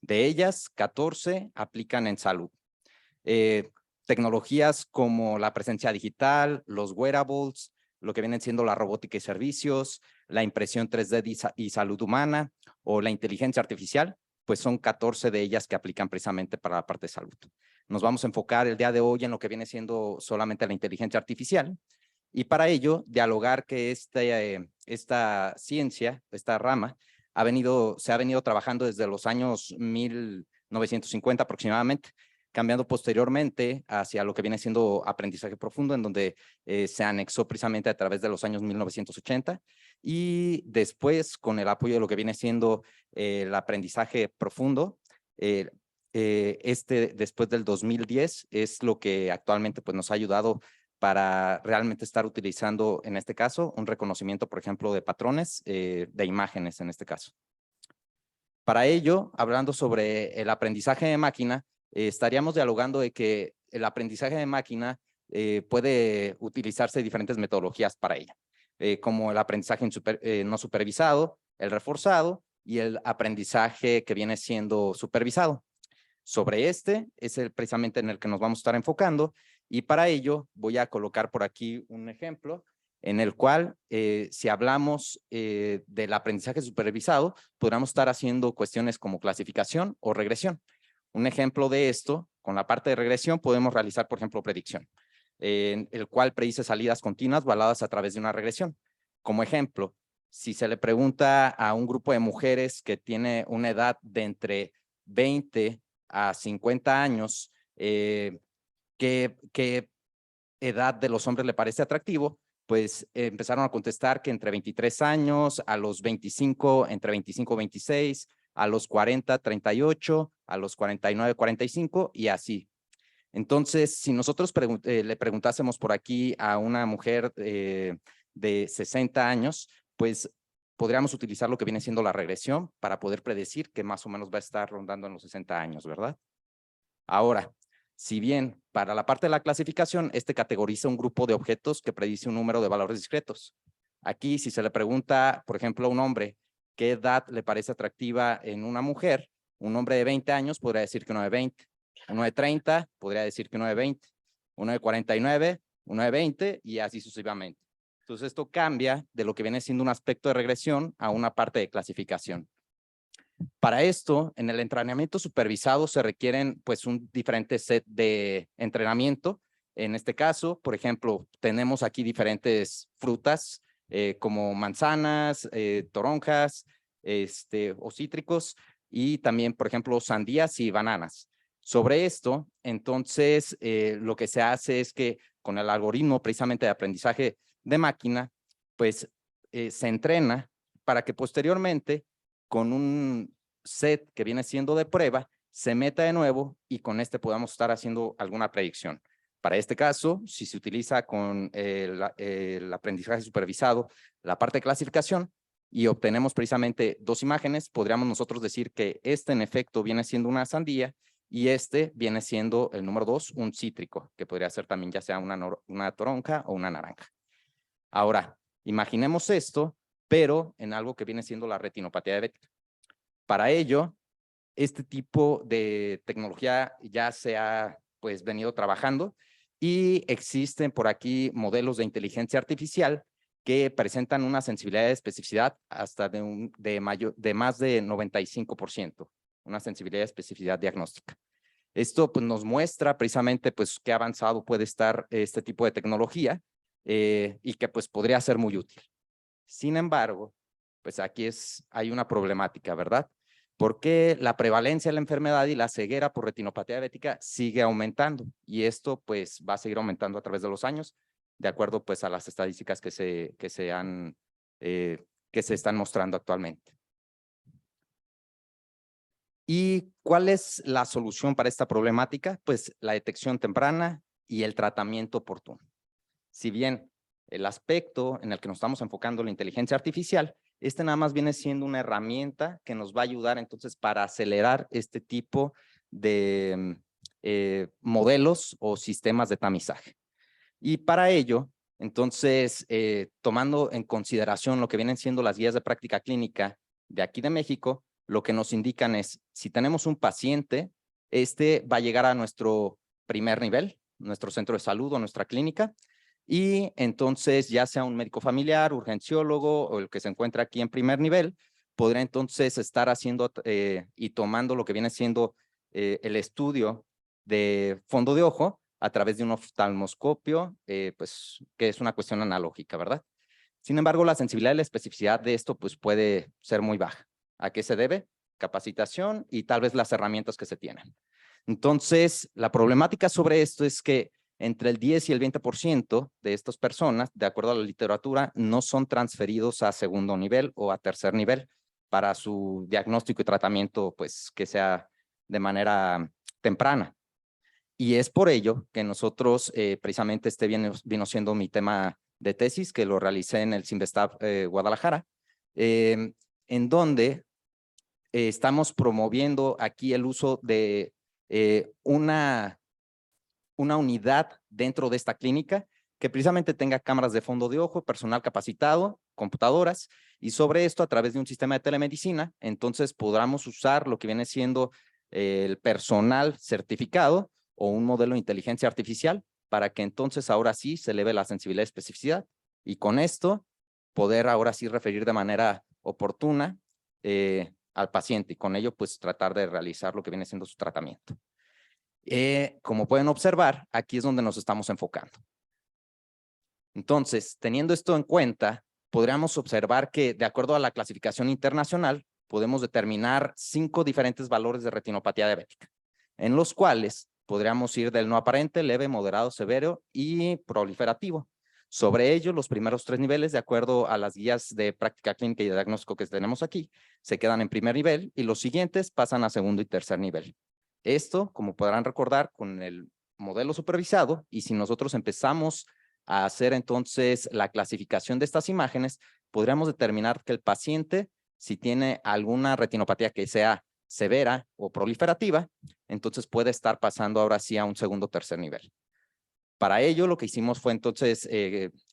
De ellas, 14 aplican en salud. Tecnologías como la presencia digital, los wearables, lo que vienen siendo la robótica y servicios, la impresión 3D y salud humana, o la inteligencia artificial, pues son 14 de ellas que aplican precisamente para la parte de salud. Nos vamos a enfocar el día de hoy en lo que viene siendo solamente la inteligencia artificial, y para ello dialogar que esta ciencia, esta rama, se ha venido trabajando desde los años 1950 aproximadamente, cambiando posteriormente hacia lo que viene siendo aprendizaje profundo, en donde se anexó precisamente a través de los años 1980, y después con el apoyo de lo que viene siendo el aprendizaje profundo, después del 2010 es lo que actualmente, pues, nos ha ayudado para realmente estar utilizando, en este caso, un reconocimiento, por ejemplo, de patrones, de imágenes en este caso. Para ello, hablando sobre el aprendizaje de máquina, estaríamos dialogando de que el aprendizaje de máquina puede utilizarse diferentes metodologías para ella, como el aprendizaje no supervisado, el reforzado y el aprendizaje que viene siendo supervisado. Sobre este es precisamente en el que nos vamos a estar enfocando, y para ello voy a colocar por aquí un ejemplo en el cual, si hablamos del aprendizaje supervisado, podríamos estar haciendo cuestiones como clasificación o regresión. Un ejemplo de esto, con la parte de regresión, podemos realizar, por ejemplo, predicción, en el cual predice salidas continuas validadas a través de una regresión. Como ejemplo, si se le pregunta a un grupo de mujeres que tiene una edad de entre 20 a 50 años, ¿qué edad de los hombres le parece atractivo? Pues empezaron a contestar que entre 23 años, a los 25, entre 25 y 26, a los 40, 38, a los 49, 45 y así. Entonces, si nosotros le preguntásemos por aquí a una mujer de 60 años, pues podríamos utilizar lo que viene siendo la regresión para poder predecir que más o menos va a estar rondando en los 60 años, ¿verdad? Ahora, si bien para la parte de la clasificación, categoriza un grupo de objetos que predice un número de valores discretos. Aquí, si se le pregunta, por ejemplo, a un hombre qué edad le parece atractiva en una mujer, un hombre de 20 años podría decir que uno de 20, uno de 30 podría decir que uno de 20, uno de 49, uno de 20 y así sucesivamente. Entonces, esto cambia de lo que viene siendo un aspecto de regresión a una parte de clasificación. Para esto, en el entrenamiento supervisado se requieren pues un diferente set de entrenamiento. En este caso, por ejemplo, tenemos aquí diferentes frutas como manzanas, toronjas, o cítricos y también, por ejemplo, sandías y bananas. Sobre esto, entonces, lo que se hace es que con el algoritmo precisamente de aprendizaje de máquina, pues se entrena para que posteriormente con un set que viene siendo de prueba, se meta de nuevo y con este podamos estar haciendo alguna predicción. Para este caso, si se utiliza con el aprendizaje supervisado, la parte de clasificación, y obtenemos precisamente dos imágenes, podríamos nosotros decir que este en efecto viene siendo una sandía y este viene siendo el número 2, un cítrico, que podría ser también ya sea una toronja o una naranja. Ahora, imaginemos esto, pero en algo que viene siendo la retinopatía diabética. Para ello, este tipo de tecnología ya se ha pues venido trabajando y existen por aquí modelos de inteligencia artificial que presentan una sensibilidad de especificidad hasta de más de 95%, una sensibilidad de especificidad diagnóstica. Esto pues, nos muestra precisamente pues, qué avanzado puede estar este tipo de tecnología y que pues, podría ser muy útil. Sin embargo, pues aquí hay una problemática, ¿verdad? Porque la prevalencia de la enfermedad y la ceguera por retinopatía diabética sigue aumentando y esto pues va a seguir aumentando a través de los años, de acuerdo pues a las estadísticas que se están mostrando actualmente. ¿Y cuál es la solución para esta problemática? Pues la detección temprana y el tratamiento oportuno. Si bien el aspecto en el que nos estamos enfocando, la inteligencia artificial, nada más viene siendo una herramienta que nos va a ayudar entonces para acelerar este tipo de modelos o sistemas de tamizaje. Y para ello, entonces, tomando en consideración lo que vienen siendo las guías de práctica clínica de aquí de México, lo que nos indican es, si tenemos un paciente, va a llegar a nuestro primer nivel, nuestro centro de salud o nuestra clínica, y entonces ya sea un médico familiar, urgenciólogo o el que se encuentra aquí en primer nivel, podrá entonces estar haciendo y tomando lo que viene siendo el estudio de fondo de ojo a través de un oftalmoscopio, pues que es una cuestión analógica, ¿verdad? Sin embargo, la sensibilidad y la especificidad de esto pues puede ser muy baja. ¿A qué se debe? Capacitación y tal vez las herramientas que se tienen. Entonces, la problemática sobre esto es que entre el 10 y el 20% de estas personas, de acuerdo a la literatura, no son transferidos a segundo nivel o a tercer nivel para su diagnóstico y tratamiento, pues que sea de manera temprana. Y es por ello que nosotros, precisamente vino siendo mi tema de tesis, que lo realicé en el Cinvestav Guadalajara, en donde estamos promoviendo aquí el uso de una unidad dentro de esta clínica que precisamente tenga cámaras de fondo de ojo, personal capacitado, computadoras, y sobre esto a través de un sistema de telemedicina, entonces podamos usar lo que viene siendo el personal certificado o un modelo de inteligencia artificial para que entonces ahora sí se eleve la sensibilidad y especificidad y con esto poder ahora sí referir de manera oportuna al paciente y con ello pues tratar de realizar lo que viene siendo su tratamiento. Como pueden observar, aquí es donde nos estamos enfocando. Entonces, teniendo esto en cuenta, podríamos observar que de acuerdo a la clasificación internacional, podemos determinar 5 diferentes valores de retinopatía diabética, en los cuales podríamos ir del no aparente, leve, moderado, severo y proliferativo. Sobre ello, los primeros 3 niveles, de acuerdo a las guías de práctica clínica y de diagnóstico que tenemos aquí, se quedan en primer nivel y los siguientes pasan a segundo y tercer nivel. Esto, como podrán recordar, con el modelo supervisado, y si nosotros empezamos a hacer entonces la clasificación de estas imágenes, podríamos determinar que el paciente, si tiene alguna retinopatía que sea severa o proliferativa, entonces puede estar pasando ahora sí a un segundo o tercer nivel. Para ello, lo que hicimos fue entonces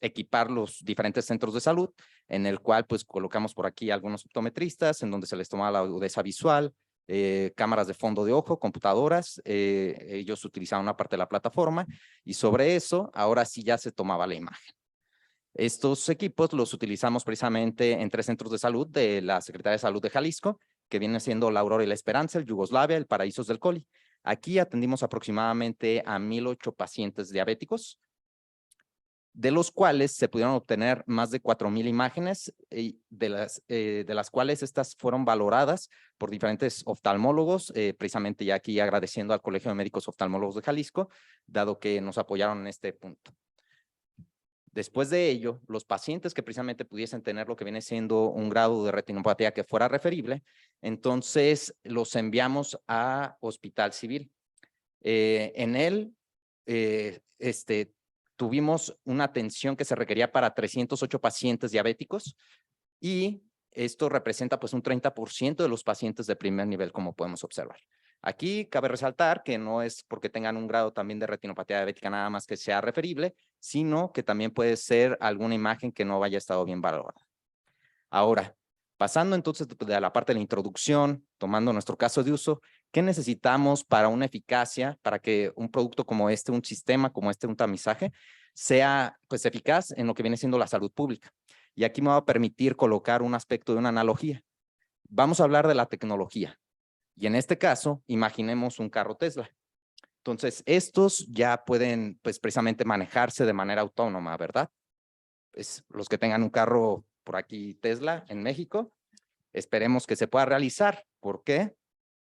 equipar los diferentes centros de salud, en el cual pues colocamos por aquí algunos optometristas, en donde se les tomaba la agudeza visual, cámaras de fondo de ojo, computadoras, ellos utilizaban una parte de la plataforma y sobre eso ahora sí ya se tomaba la imagen. Estos equipos los utilizamos precisamente en 3 centros de salud de la Secretaría de Salud de Jalisco que viene siendo la Aurora y la Esperanza, el Yugoslavia, el Paraísos del Coli. Aquí atendimos aproximadamente a 1,008 pacientes diabéticos, de los cuales se pudieron obtener más de 4,000 imágenes, de las cuales estas fueron valoradas por diferentes oftalmólogos, precisamente ya aquí agradeciendo al Colegio de Médicos Oftalmólogos de Jalisco, dado que nos apoyaron en este punto. Después de ello, los pacientes que precisamente pudiesen tener lo que viene siendo un grado de retinopatía que fuera referible, entonces los enviamos a Hospital Civil. En él, tuvimos una atención que se requería para 308 pacientes diabéticos y esto representa pues un 30% de los pacientes de primer nivel, como podemos observar. Aquí cabe resaltar que no es porque tengan un grado también de retinopatía diabética nada más que sea referible, sino que también puede ser alguna imagen que no haya estado bien valorada. Ahora, pasando entonces de la parte de la introducción, tomando nuestro caso de uso, ¿qué necesitamos para una eficacia, para que un producto como este, un sistema como este, un tamizaje, sea pues eficaz en lo que viene siendo la salud pública? Y aquí me va a permitir colocar un aspecto de una analogía. Vamos a hablar de la tecnología. Y en este caso, imaginemos un carro Tesla. Entonces, estos ya pueden, pues, precisamente manejarse de manera autónoma, ¿verdad? Pues, los que tengan un carro por aquí Tesla en México, esperemos que se pueda realizar. ¿Por qué?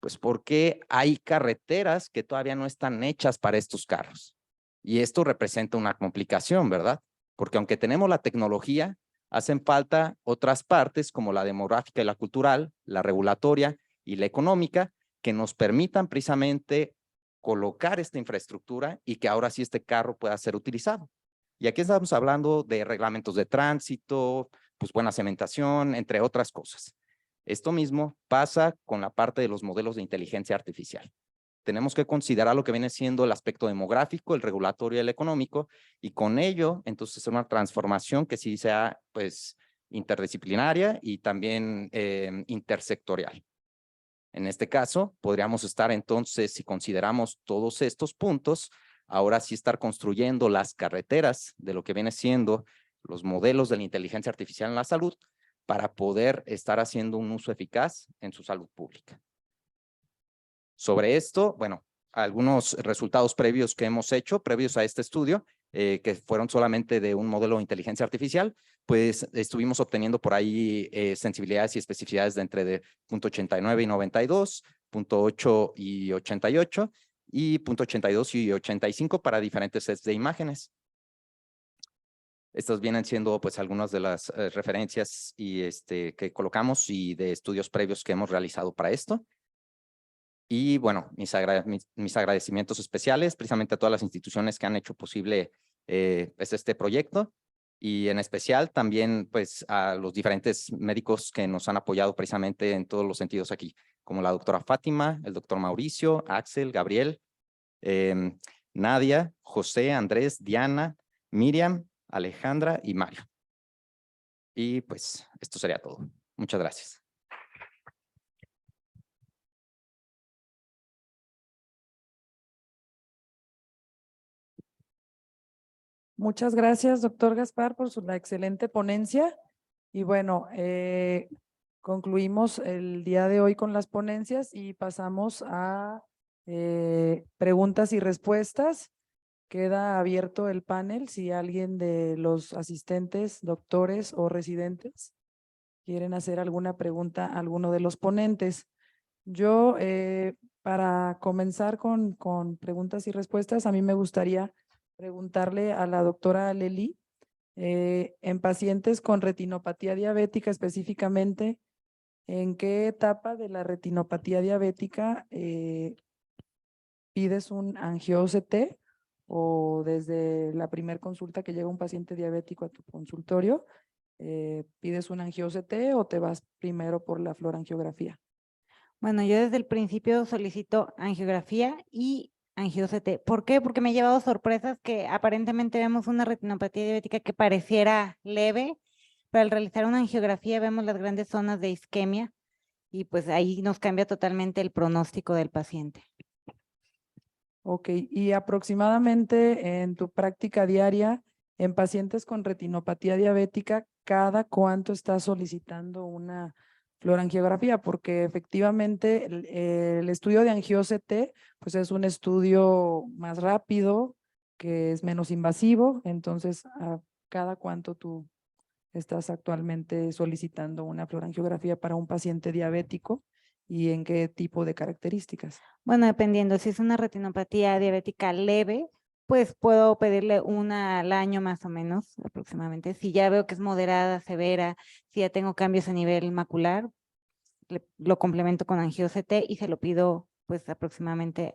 Pues porque hay carreteras que todavía no están hechas para estos carros. Y esto representa una complicación, ¿verdad? Porque aunque tenemos la tecnología, hacen falta otras partes como la demográfica y la cultural, la regulatoria y la económica, que nos permitan precisamente colocar esta infraestructura y que ahora sí este carro pueda ser utilizado. Y aquí estamos hablando de reglamentos de tránsito, pues buena cementación, entre otras cosas. Esto mismo pasa con la parte de los modelos de inteligencia artificial. Tenemos que considerar lo que viene siendo el aspecto demográfico, el regulatorio y el económico, y con ello, entonces, una transformación que sí sea, pues, interdisciplinaria y también intersectorial. En este caso, podríamos estar entonces, si consideramos todos estos puntos, ahora sí estar construyendo las carreteras de lo que viene siendo los modelos de la inteligencia artificial en la salud para poder estar haciendo un uso eficaz en su salud pública. Sobre esto, bueno, algunos resultados previos que hemos hecho, previos a este estudio, que fueron solamente de un modelo de inteligencia artificial, pues estuvimos obteniendo por ahí sensibilidades y especificidades de entre de 0.89 y 92, 0.8 y 88 y 0.82 y 85 para diferentes sets de imágenes. Estas vienen siendo pues algunas de las referencias y que colocamos y de estudios previos que hemos realizado para esto. Y bueno, mis agradecimientos especiales precisamente a todas las instituciones que han hecho posible pues este proyecto y en especial también pues a los diferentes médicos que nos han apoyado precisamente en todos los sentidos aquí, como la doctora Fátima, el doctor Mauricio, Axel, Gabriel, Nadia, José, Andrés, Diana, Miriam, Alejandra y Mario. Y pues esto sería todo. Muchas gracias. Muchas gracias, doctor Gaspar, por la excelente ponencia. Y bueno, concluimos el día de hoy con las ponencias y pasamos a preguntas y respuestas. Queda abierto el panel si alguien de los asistentes, doctores o residentes quieren hacer alguna pregunta a alguno de los ponentes. Yo, para comenzar con preguntas y respuestas, a mí me gustaría preguntarle a la doctora Lely, en pacientes con retinopatía diabética específicamente, ¿en qué etapa de la retinopatía diabética pides un angio-OCT o desde la primera consulta que llega un paciente diabético a tu consultorio, pides un angio-OCT o te vas primero por la fluorangiografía? Bueno, yo desde el principio solicito angiografía y angio-OCT. ¿Por qué? Porque me he llevado sorpresas que aparentemente vemos una retinopatía diabética que pareciera leve, pero al realizar una angiografía vemos las grandes zonas de isquemia y pues ahí nos cambia totalmente el pronóstico del paciente. Ok, y aproximadamente en tu práctica diaria, en pacientes con retinopatía diabética, ¿cada cuánto estás solicitando una fluorangiografía, porque efectivamente el estudio de angio-CT pues es un estudio más rápido, que es menos invasivo. Entonces, ¿a cada cuánto tú estás actualmente solicitando una fluorangiografía para un paciente diabético y en qué tipo de características? Bueno, dependiendo, si es una retinopatía diabética leve, pues puedo pedirle una al año más o menos, aproximadamente. Si ya veo que es moderada, severa, si ya tengo cambios a nivel macular, lo complemento con angio-CT y se lo pido pues aproximadamente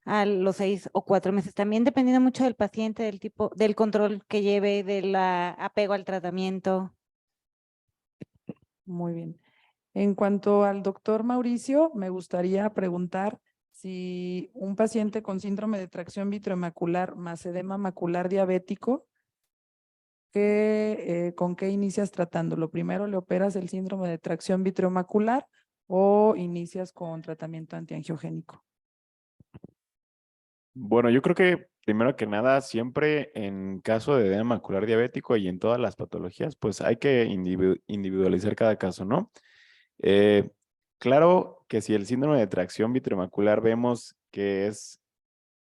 a los 6 o 4 meses. También dependiendo mucho del paciente, del tipo, del control que lleve, del apego al tratamiento. Muy bien. En cuanto al doctor Mauricio, me gustaría preguntar si un paciente con síndrome de tracción vitreomacular más edema macular diabético, ¿con qué inicias tratándolo? ¿Primero le operas el síndrome de tracción vitreomacular o inicias con tratamiento antiangiogénico? Bueno, yo creo que primero que nada, siempre en caso de edema macular diabético y en todas las patologías, pues hay que individualizar cada caso, ¿no? Eh, claro que si el síndrome de tracción vitreomacular vemos que es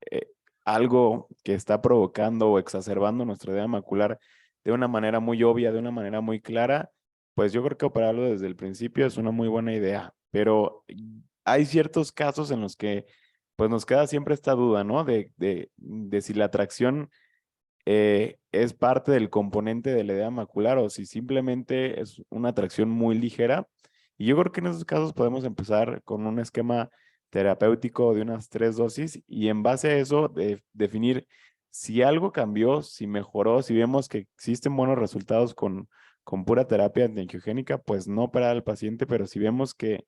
eh, algo que está provocando o exacerbando nuestro edema macular de una manera muy obvia, de una manera muy clara, pues yo creo que operarlo desde el principio es una muy buena idea. Pero hay ciertos casos en los que pues nos queda siempre esta duda, ¿no? De si la tracción es parte del componente del edema macular o si simplemente es una tracción muy ligera. Y yo creo que en esos casos podemos empezar con un esquema terapéutico de unas 3 dosis y en base a eso definir si algo cambió, si mejoró, si vemos que existen buenos resultados con pura terapia antiangiogénica, pues no operar al paciente, pero si vemos que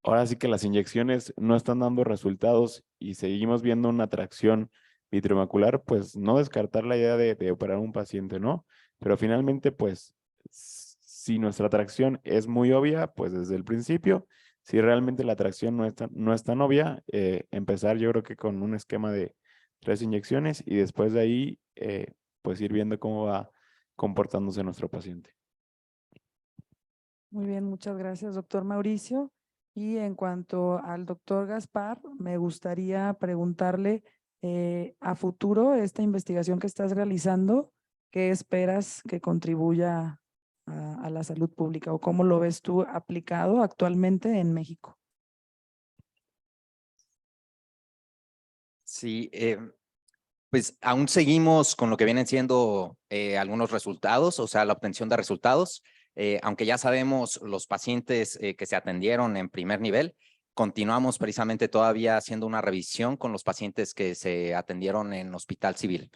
ahora sí que las inyecciones no están dando resultados y seguimos viendo una tracción vitreomacular, pues no descartar la idea de operar a un paciente, ¿no? Pero finalmente, pues, si nuestra tracción es muy obvia, pues desde el principio, si realmente la tracción no es tan obvia, empezar yo creo que con un esquema de 3 inyecciones y después de ahí, pues ir viendo cómo va comportándose nuestro paciente. Muy bien, muchas gracias, doctor Mauricio. Y en cuanto al doctor Gaspar, me gustaría preguntarle a futuro esta investigación que estás realizando, ¿qué esperas que contribuya a la salud pública o cómo lo ves tú aplicado actualmente en México? Sí, pues aún seguimos con lo que vienen siendo algunos resultados, o sea, la obtención de resultados. Aunque ya sabemos los pacientes que se atendieron en primer nivel, continuamos precisamente todavía haciendo una revisión con los pacientes que se atendieron en hospital civil.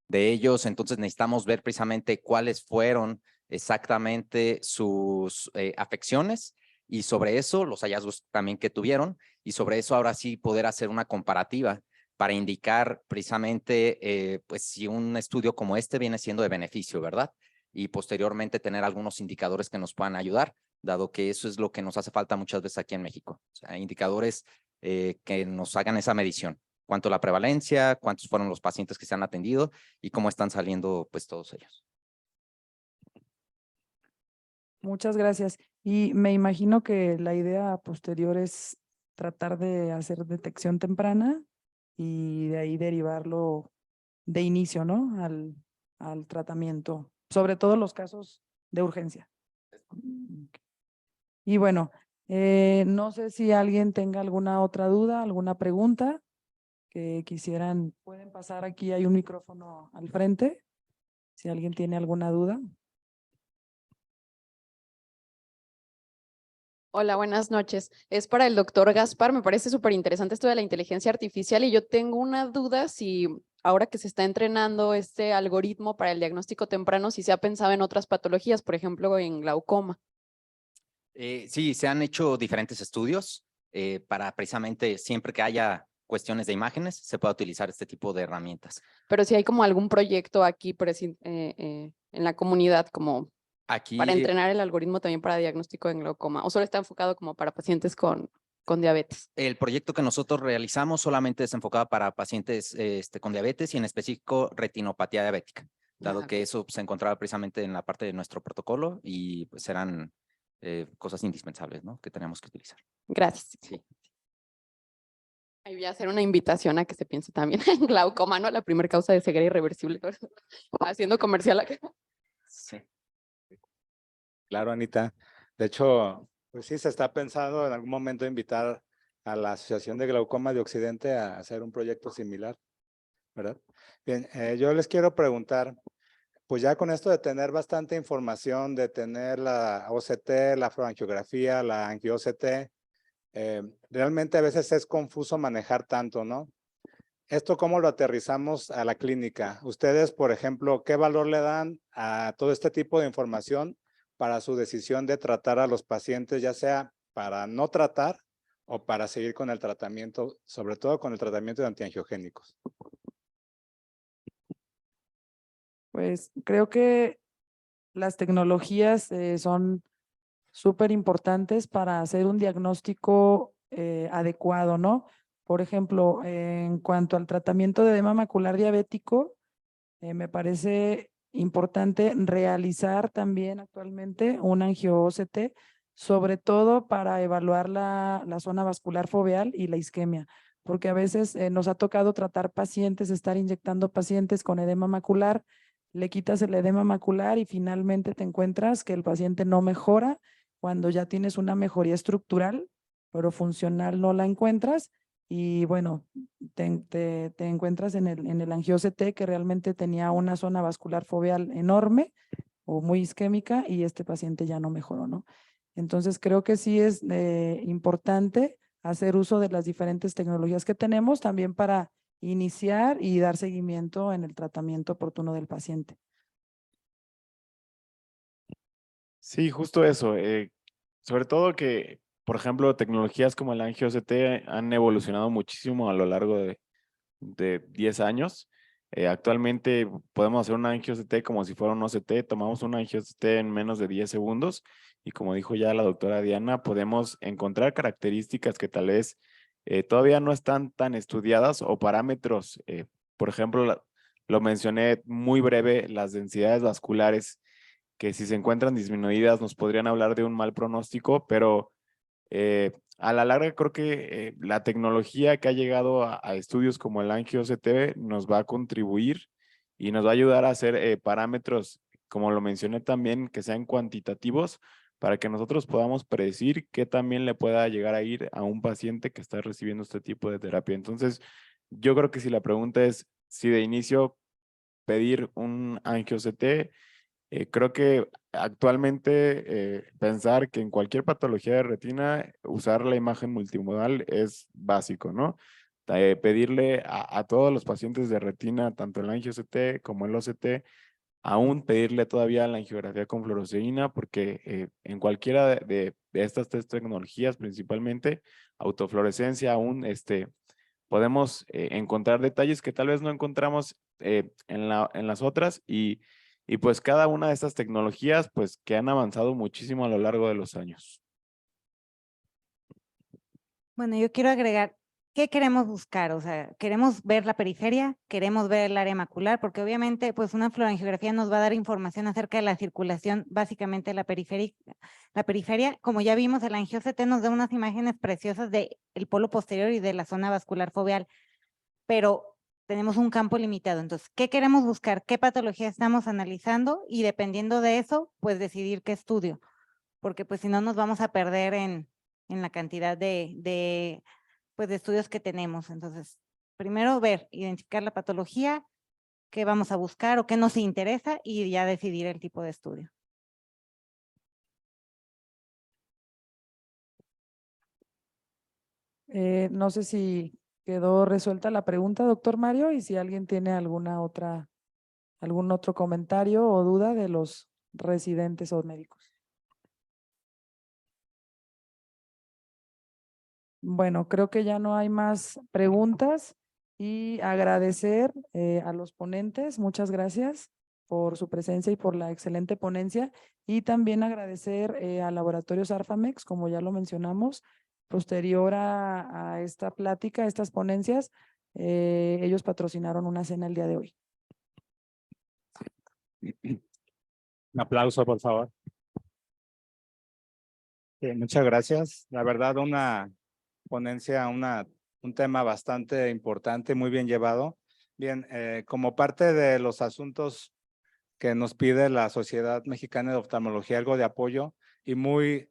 De ellos, entonces necesitamos ver precisamente cuáles fueron exactamente sus afecciones y sobre eso los hallazgos también que tuvieron y sobre eso ahora sí poder hacer una comparativa para indicar precisamente pues si un estudio como este viene siendo de beneficio, ¿verdad? Y posteriormente tener algunos indicadores que nos puedan ayudar, dado que eso es lo que nos hace falta muchas veces aquí en México. O sea, indicadores que nos hagan esa medición. Cuánto la prevalencia, cuántos fueron los pacientes que se han atendido y cómo están saliendo pues todos ellos. Muchas gracias. Y me imagino que la idea posterior es tratar de hacer detección temprana y de ahí derivarlo de inicio, ¿no? Al tratamiento, sobre todo los casos de urgencia. Y bueno, no sé si alguien tenga alguna otra duda, alguna pregunta que quisieran, pueden pasar aquí, hay un micrófono al frente, si alguien tiene alguna duda. Hola, buenas noches. Es para el doctor Gaspar. Me parece súper interesante esto de la inteligencia artificial y yo tengo una duda si ahora que se está entrenando este algoritmo para el diagnóstico temprano, si se ha pensado en otras patologías, por ejemplo, en glaucoma. Sí, se han hecho diferentes estudios para precisamente siempre que haya cuestiones de imágenes, se pueda utilizar este tipo de herramientas. Pero si hay como algún proyecto aquí en la comunidad como Aquí, para entrenar el algoritmo también para diagnóstico en glaucoma, o solo está enfocado como para pacientes con diabetes. el proyecto que nosotros realizamos solamente es enfocado para pacientes con diabetes y en específico retinopatía diabética, dado que eso se encontraba precisamente en la parte de nuestro protocolo y pues eran cosas indispensables, ¿no? Que tenemos que utilizar. Gracias. Sí. Ahí voy a hacer una invitación a que se piense también en glaucoma, ¿no? La primera causa de ceguera irreversible. Haciendo comercial acá. Sí. Claro, Anita. De hecho, pues sí, se está pensando en algún momento invitar a la Asociación de Glaucoma de Occidente a hacer un proyecto similar, ¿verdad? Bien, yo les quiero preguntar, pues ya con esto de tener bastante información, de tener la OCT, la afroangiografía, la angio-OCT, realmente a veces es confuso manejar tanto, ¿no? ¿Esto cómo lo aterrizamos a la clínica? Ustedes, por ejemplo, ¿qué valor le dan a todo este tipo de información para su decisión de tratar a los pacientes, ya sea para no tratar o para seguir con el tratamiento, sobre todo con el tratamiento de antiangiogénicos? Pues creo que las tecnologías son súper importantes para hacer un diagnóstico adecuado, ¿no? Por ejemplo, en cuanto al tratamiento de edema macular diabético, me parece importante realizar también actualmente un angio-OCT, sobre todo para evaluar la zona vascular foveal y la isquemia, porque a veces nos ha tocado tratar pacientes, estar inyectando pacientes con edema macular, le quitas el edema macular y finalmente te encuentras que el paciente no mejora cuando ya tienes una mejoría estructural, pero funcional no la encuentras. Y bueno, te encuentras en el angio-OCT que realmente tenía una zona vascular foveal enorme o muy isquémica y este paciente ya no mejoró, ¿no? Entonces creo que sí es importante hacer uso de las diferentes tecnologías que tenemos también para iniciar y dar seguimiento en el tratamiento oportuno del paciente. Sí, justo eso. Sobre todo que, por ejemplo, tecnologías como el angio-OCT han evolucionado muchísimo a lo largo de 10 años. Actualmente podemos hacer un angio-OCT como si fuera un OCT. Tomamos un angio-OCT en menos de 10 segundos y como dijo ya la doctora Diana, podemos encontrar características que tal vez todavía no están tan estudiadas o parámetros. Por ejemplo, lo mencioné muy breve, las densidades vasculares que si se encuentran disminuidas nos podrían hablar de un mal pronóstico, pero a la larga creo que la tecnología que ha llegado a estudios como el angio-OCT nos va a contribuir y nos va a ayudar a hacer parámetros, como lo mencioné también, que sean cuantitativos para que nosotros podamos predecir qué también le pueda llegar a ir a un paciente que está recibiendo este tipo de terapia. Entonces, yo creo que si la pregunta es si de inicio pedir un angio-OCT, creo que actualmente pensar que en cualquier patología de retina usar la imagen multimodal es básico, ¿no? Pedirle a todos los pacientes de retina, tanto el angio-OCT como el OCT, aún pedirle todavía la angiografía con fluoresceína, porque en cualquiera de estas tres tecnologías, principalmente autofluorescencia, aún podemos encontrar detalles que tal vez no encontramos en las otras y pues cada una de estas tecnologías pues que han avanzado muchísimo a lo largo de los años. Bueno, yo quiero agregar, ¿qué queremos buscar? O sea, queremos ver la periferia, queremos ver el área macular, porque obviamente pues una fluorangiografía nos va a dar información acerca de la circulación, básicamente la periferia. Como ya vimos, el angio-OCT nos da unas imágenes preciosas del polo posterior y de la zona vascular foveal, pero tenemos un campo limitado. Entonces, ¿qué queremos buscar? ¿Qué patología estamos analizando? Y dependiendo de eso, pues decidir qué estudio, porque pues si no nos vamos a perder en la cantidad de estudios que tenemos. Entonces, primero ver, identificar la patología, qué vamos a buscar o qué nos interesa y ya decidir el tipo de estudio. No sé si quedó resuelta la pregunta, doctor Mario, y si alguien tiene algún otro comentario o duda de los residentes o médicos. Bueno, creo que ya no hay más preguntas y agradecer a los ponentes. Muchas gracias por su presencia y por la excelente ponencia. Y también agradecer a Laboratorios Arfamex, como ya lo mencionamos, posterior a esta plática, a estas ponencias, ellos patrocinaron una cena el día de hoy. Un aplauso, por favor. Muchas gracias. La verdad, una ponencia, un tema bastante importante, muy bien llevado. Bien, como parte de los asuntos que nos pide la Sociedad Mexicana de Oftalmología, algo de apoyo y muy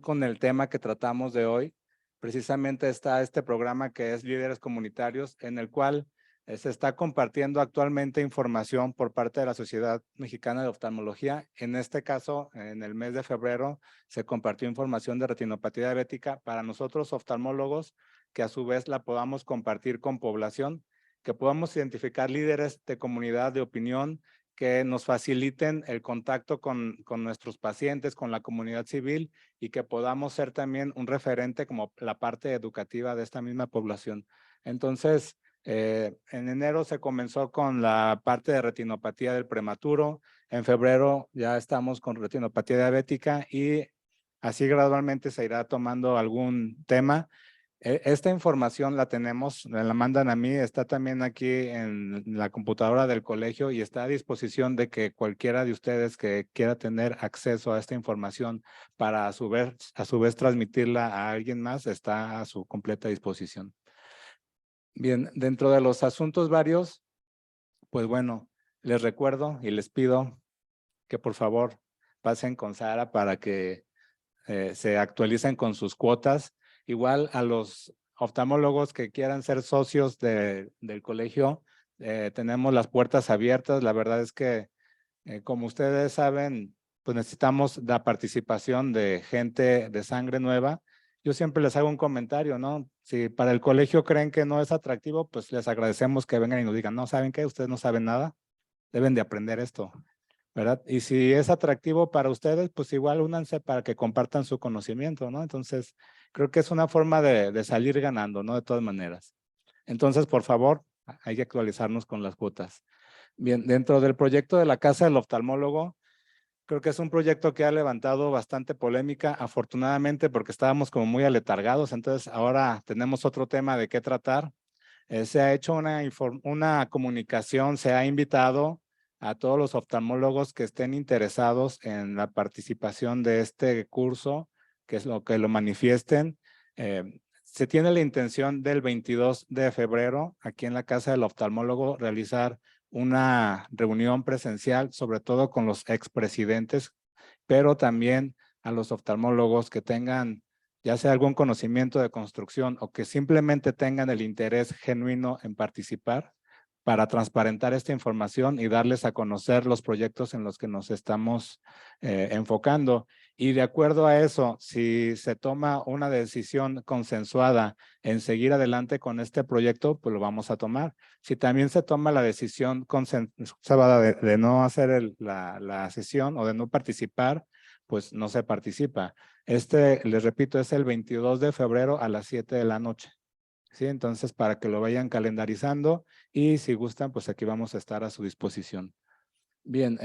con el tema que tratamos de hoy, precisamente está este programa que es Líderes Comunitarios, en el cual se está compartiendo actualmente información por parte de la Sociedad Mexicana de Oftalmología. En este caso, en el mes de febrero, se compartió información de retinopatía diabética para nosotros oftalmólogos, que a su vez la podamos compartir con población, que podamos identificar líderes de comunidad de opinión, que nos faciliten el contacto con nuestros pacientes, con la comunidad civil, y que podamos ser también un referente como la parte educativa de esta misma población. Entonces, en enero se comenzó con la parte de retinopatía del prematuro. En febrero ya estamos con retinopatía diabética y así gradualmente se irá tomando algún tema. Esta información la tenemos, me la mandan a mí, está también aquí en la computadora del colegio y está a disposición de que cualquiera de ustedes que quiera tener acceso a esta información para a su vez transmitirla a alguien más, está a su completa disposición. Bien, dentro de los asuntos varios, pues bueno, les recuerdo y les pido que por favor pasen con Sara para que se actualicen con sus cuotas. Igual a los oftalmólogos que quieran ser socios del colegio, tenemos las puertas abiertas. La verdad es que, como ustedes saben, pues necesitamos la participación de gente de sangre nueva. Yo siempre les hago un comentario, ¿no? Si para el colegio creen que no es atractivo, pues les agradecemos que vengan y nos digan, no, ¿saben qué? Ustedes no saben nada, deben de aprender esto, ¿verdad? Y si es atractivo para ustedes, pues igual únanse para que compartan su conocimiento, ¿no? Entonces, creo que es una forma de salir ganando, ¿no? De todas maneras. Entonces, por favor, hay que actualizarnos con las cuotas. Bien, dentro del proyecto de la Casa del Oftalmólogo, creo que es un proyecto que ha levantado bastante polémica, afortunadamente, porque estábamos como muy aletargados, entonces ahora tenemos otro tema de qué tratar. Se ha hecho una comunicación, se ha invitado a todos los oftalmólogos que estén interesados en la participación de este curso, que es lo que lo manifiesten. Se tiene la intención del 22 de febrero, aquí en la Casa del Oftalmólogo, realizar una reunión presencial, sobre todo con los expresidentes, pero también a los oftalmólogos que tengan ya sea algún conocimiento de construcción o que simplemente tengan el interés genuino en participar para transparentar esta información y darles a conocer los proyectos en los que nos estamos enfocando. Y de acuerdo a eso, si se toma una decisión consensuada en seguir adelante con este proyecto, pues lo vamos a tomar. Si también se toma la decisión consensuada de no hacer la sesión o de no participar, pues no se participa. Les repito, es el 22 de febrero a las 7 de la noche. ¿Sí? Entonces, para que lo vayan calendarizando y si gustan, pues aquí vamos a estar a su disposición. Bien,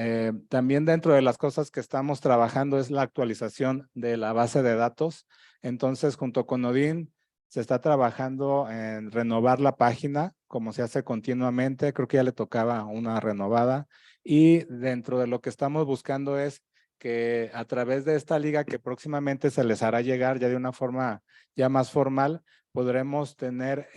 también dentro de las cosas que estamos trabajando es la actualización de la base de datos. Entonces, junto con Odín, se está trabajando en renovar la página, como se hace continuamente. Creo que ya le tocaba una renovada. Y dentro de lo que estamos buscando es que a través de esta liga que próximamente se les hará llegar ya de una forma ya más formal, podremos tener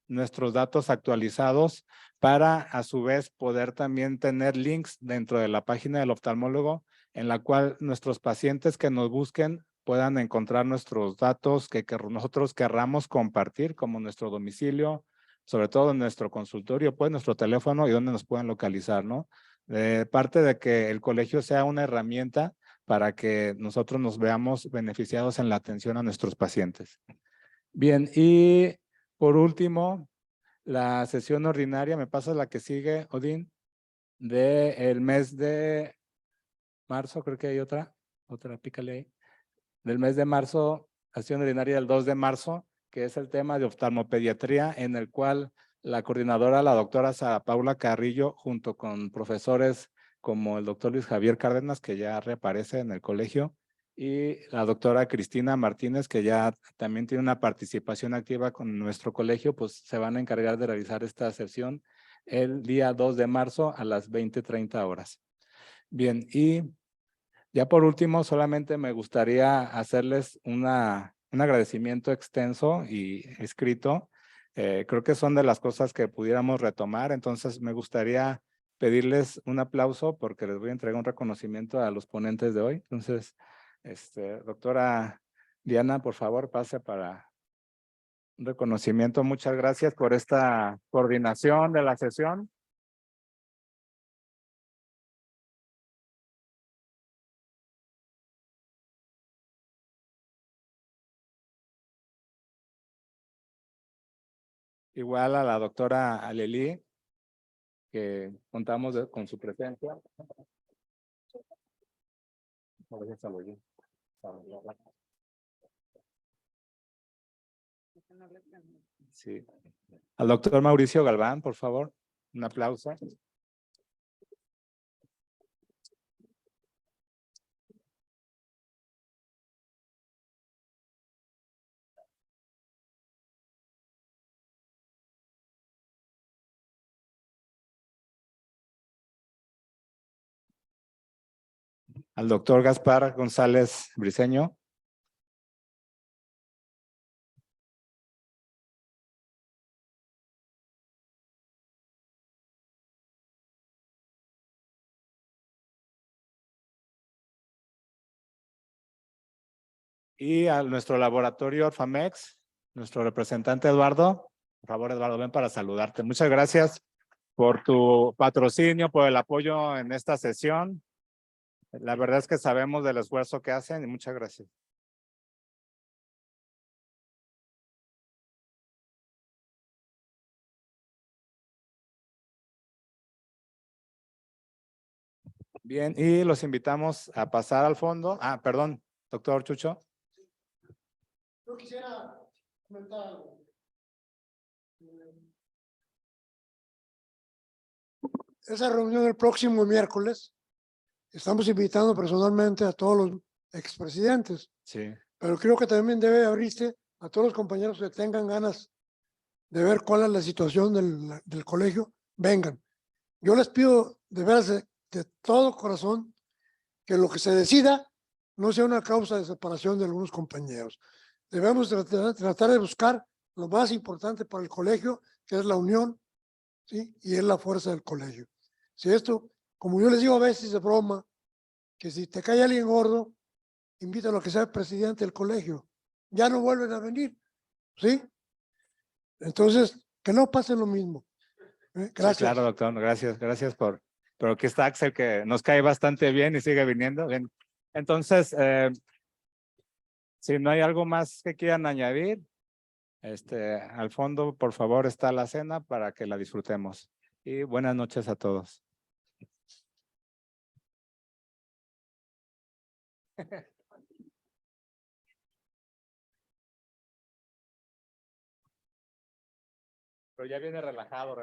nuestros datos actualizados para a su vez poder también tener links dentro de la página del oftalmólogo en la cual nuestros pacientes que nos busquen puedan encontrar nuestros datos que nosotros querramos compartir, como nuestro domicilio, sobre todo nuestro consultorio, pues nuestro teléfono y dónde nos pueden localizar, ¿no? Parte de que el colegio sea una herramienta para que nosotros nos veamos beneficiados en la atención a nuestros pacientes. Bien, y por último, la sesión ordinaria, me pasa la que sigue, Odín, del mes de marzo, creo que hay otra, pícale ahí. Del mes de marzo, sesión ordinaria del 2 de marzo, que es el tema de oftalmopediatría, en el cual la coordinadora, la doctora Sara Paula Carrillo, junto con profesores como el doctor Luis Javier Cárdenas, que ya reaparece en el colegio, y la doctora Cristina Martínez, que ya también tiene una participación activa con nuestro colegio, pues se van a encargar de realizar esta sesión el día 2 de marzo a las 20:30 horas. Bien, y Ya por último, solamente me gustaría hacerles un agradecimiento extenso y escrito. Creo que son de las cosas que pudiéramos retomar, entonces me gustaría pedirles un aplauso porque les voy a entregar un reconocimiento a los ponentes de hoy. Entonces, doctora Diana, por favor, pase para un reconocimiento. Muchas gracias por esta coordinación de la sesión. Igual a la doctora Aleli, que contamos con su presencia. Sí. Al doctor Mauricio Galván, por favor, un aplauso. Al doctor Gaspar González Briceño. Y a nuestro laboratorio Orfamex, nuestro representante Eduardo. Por favor, Eduardo, ven para saludarte. Muchas gracias por tu patrocinio, por el apoyo en esta sesión. La verdad es que sabemos del esfuerzo que hacen y muchas gracias. Bien, y los invitamos a pasar al fondo. Ah, perdón, doctor Chucho. Yo quisiera comentar algo. Esa reunión el próximo miércoles, estamos invitando personalmente a todos los expresidentes, Sí, pero creo que también debe abrirse a todos los compañeros que tengan ganas de ver cuál es la situación del colegio, vengan. Yo les pido de veras de todo corazón que lo que se decida no sea una causa de separación de algunos compañeros. Debemos tratar de buscar lo más importante para el colegio, que es la unión, ¿sí? Y es la fuerza del colegio. Si esto, como yo les digo a veces de broma, que si te cae alguien gordo, invítalo a que sea presidente del colegio. Ya no vuelven a venir, ¿sí? Entonces, que no pase lo mismo. Gracias. sí, claro, doctor. Gracias por. Pero aquí está Axel, que nos cae bastante bien y sigue viniendo. Bien. Entonces, si no hay algo más que quieran añadir, al fondo, por favor, está la cena para que la disfrutemos. Y buenas noches a todos. Pero ya viene relajado.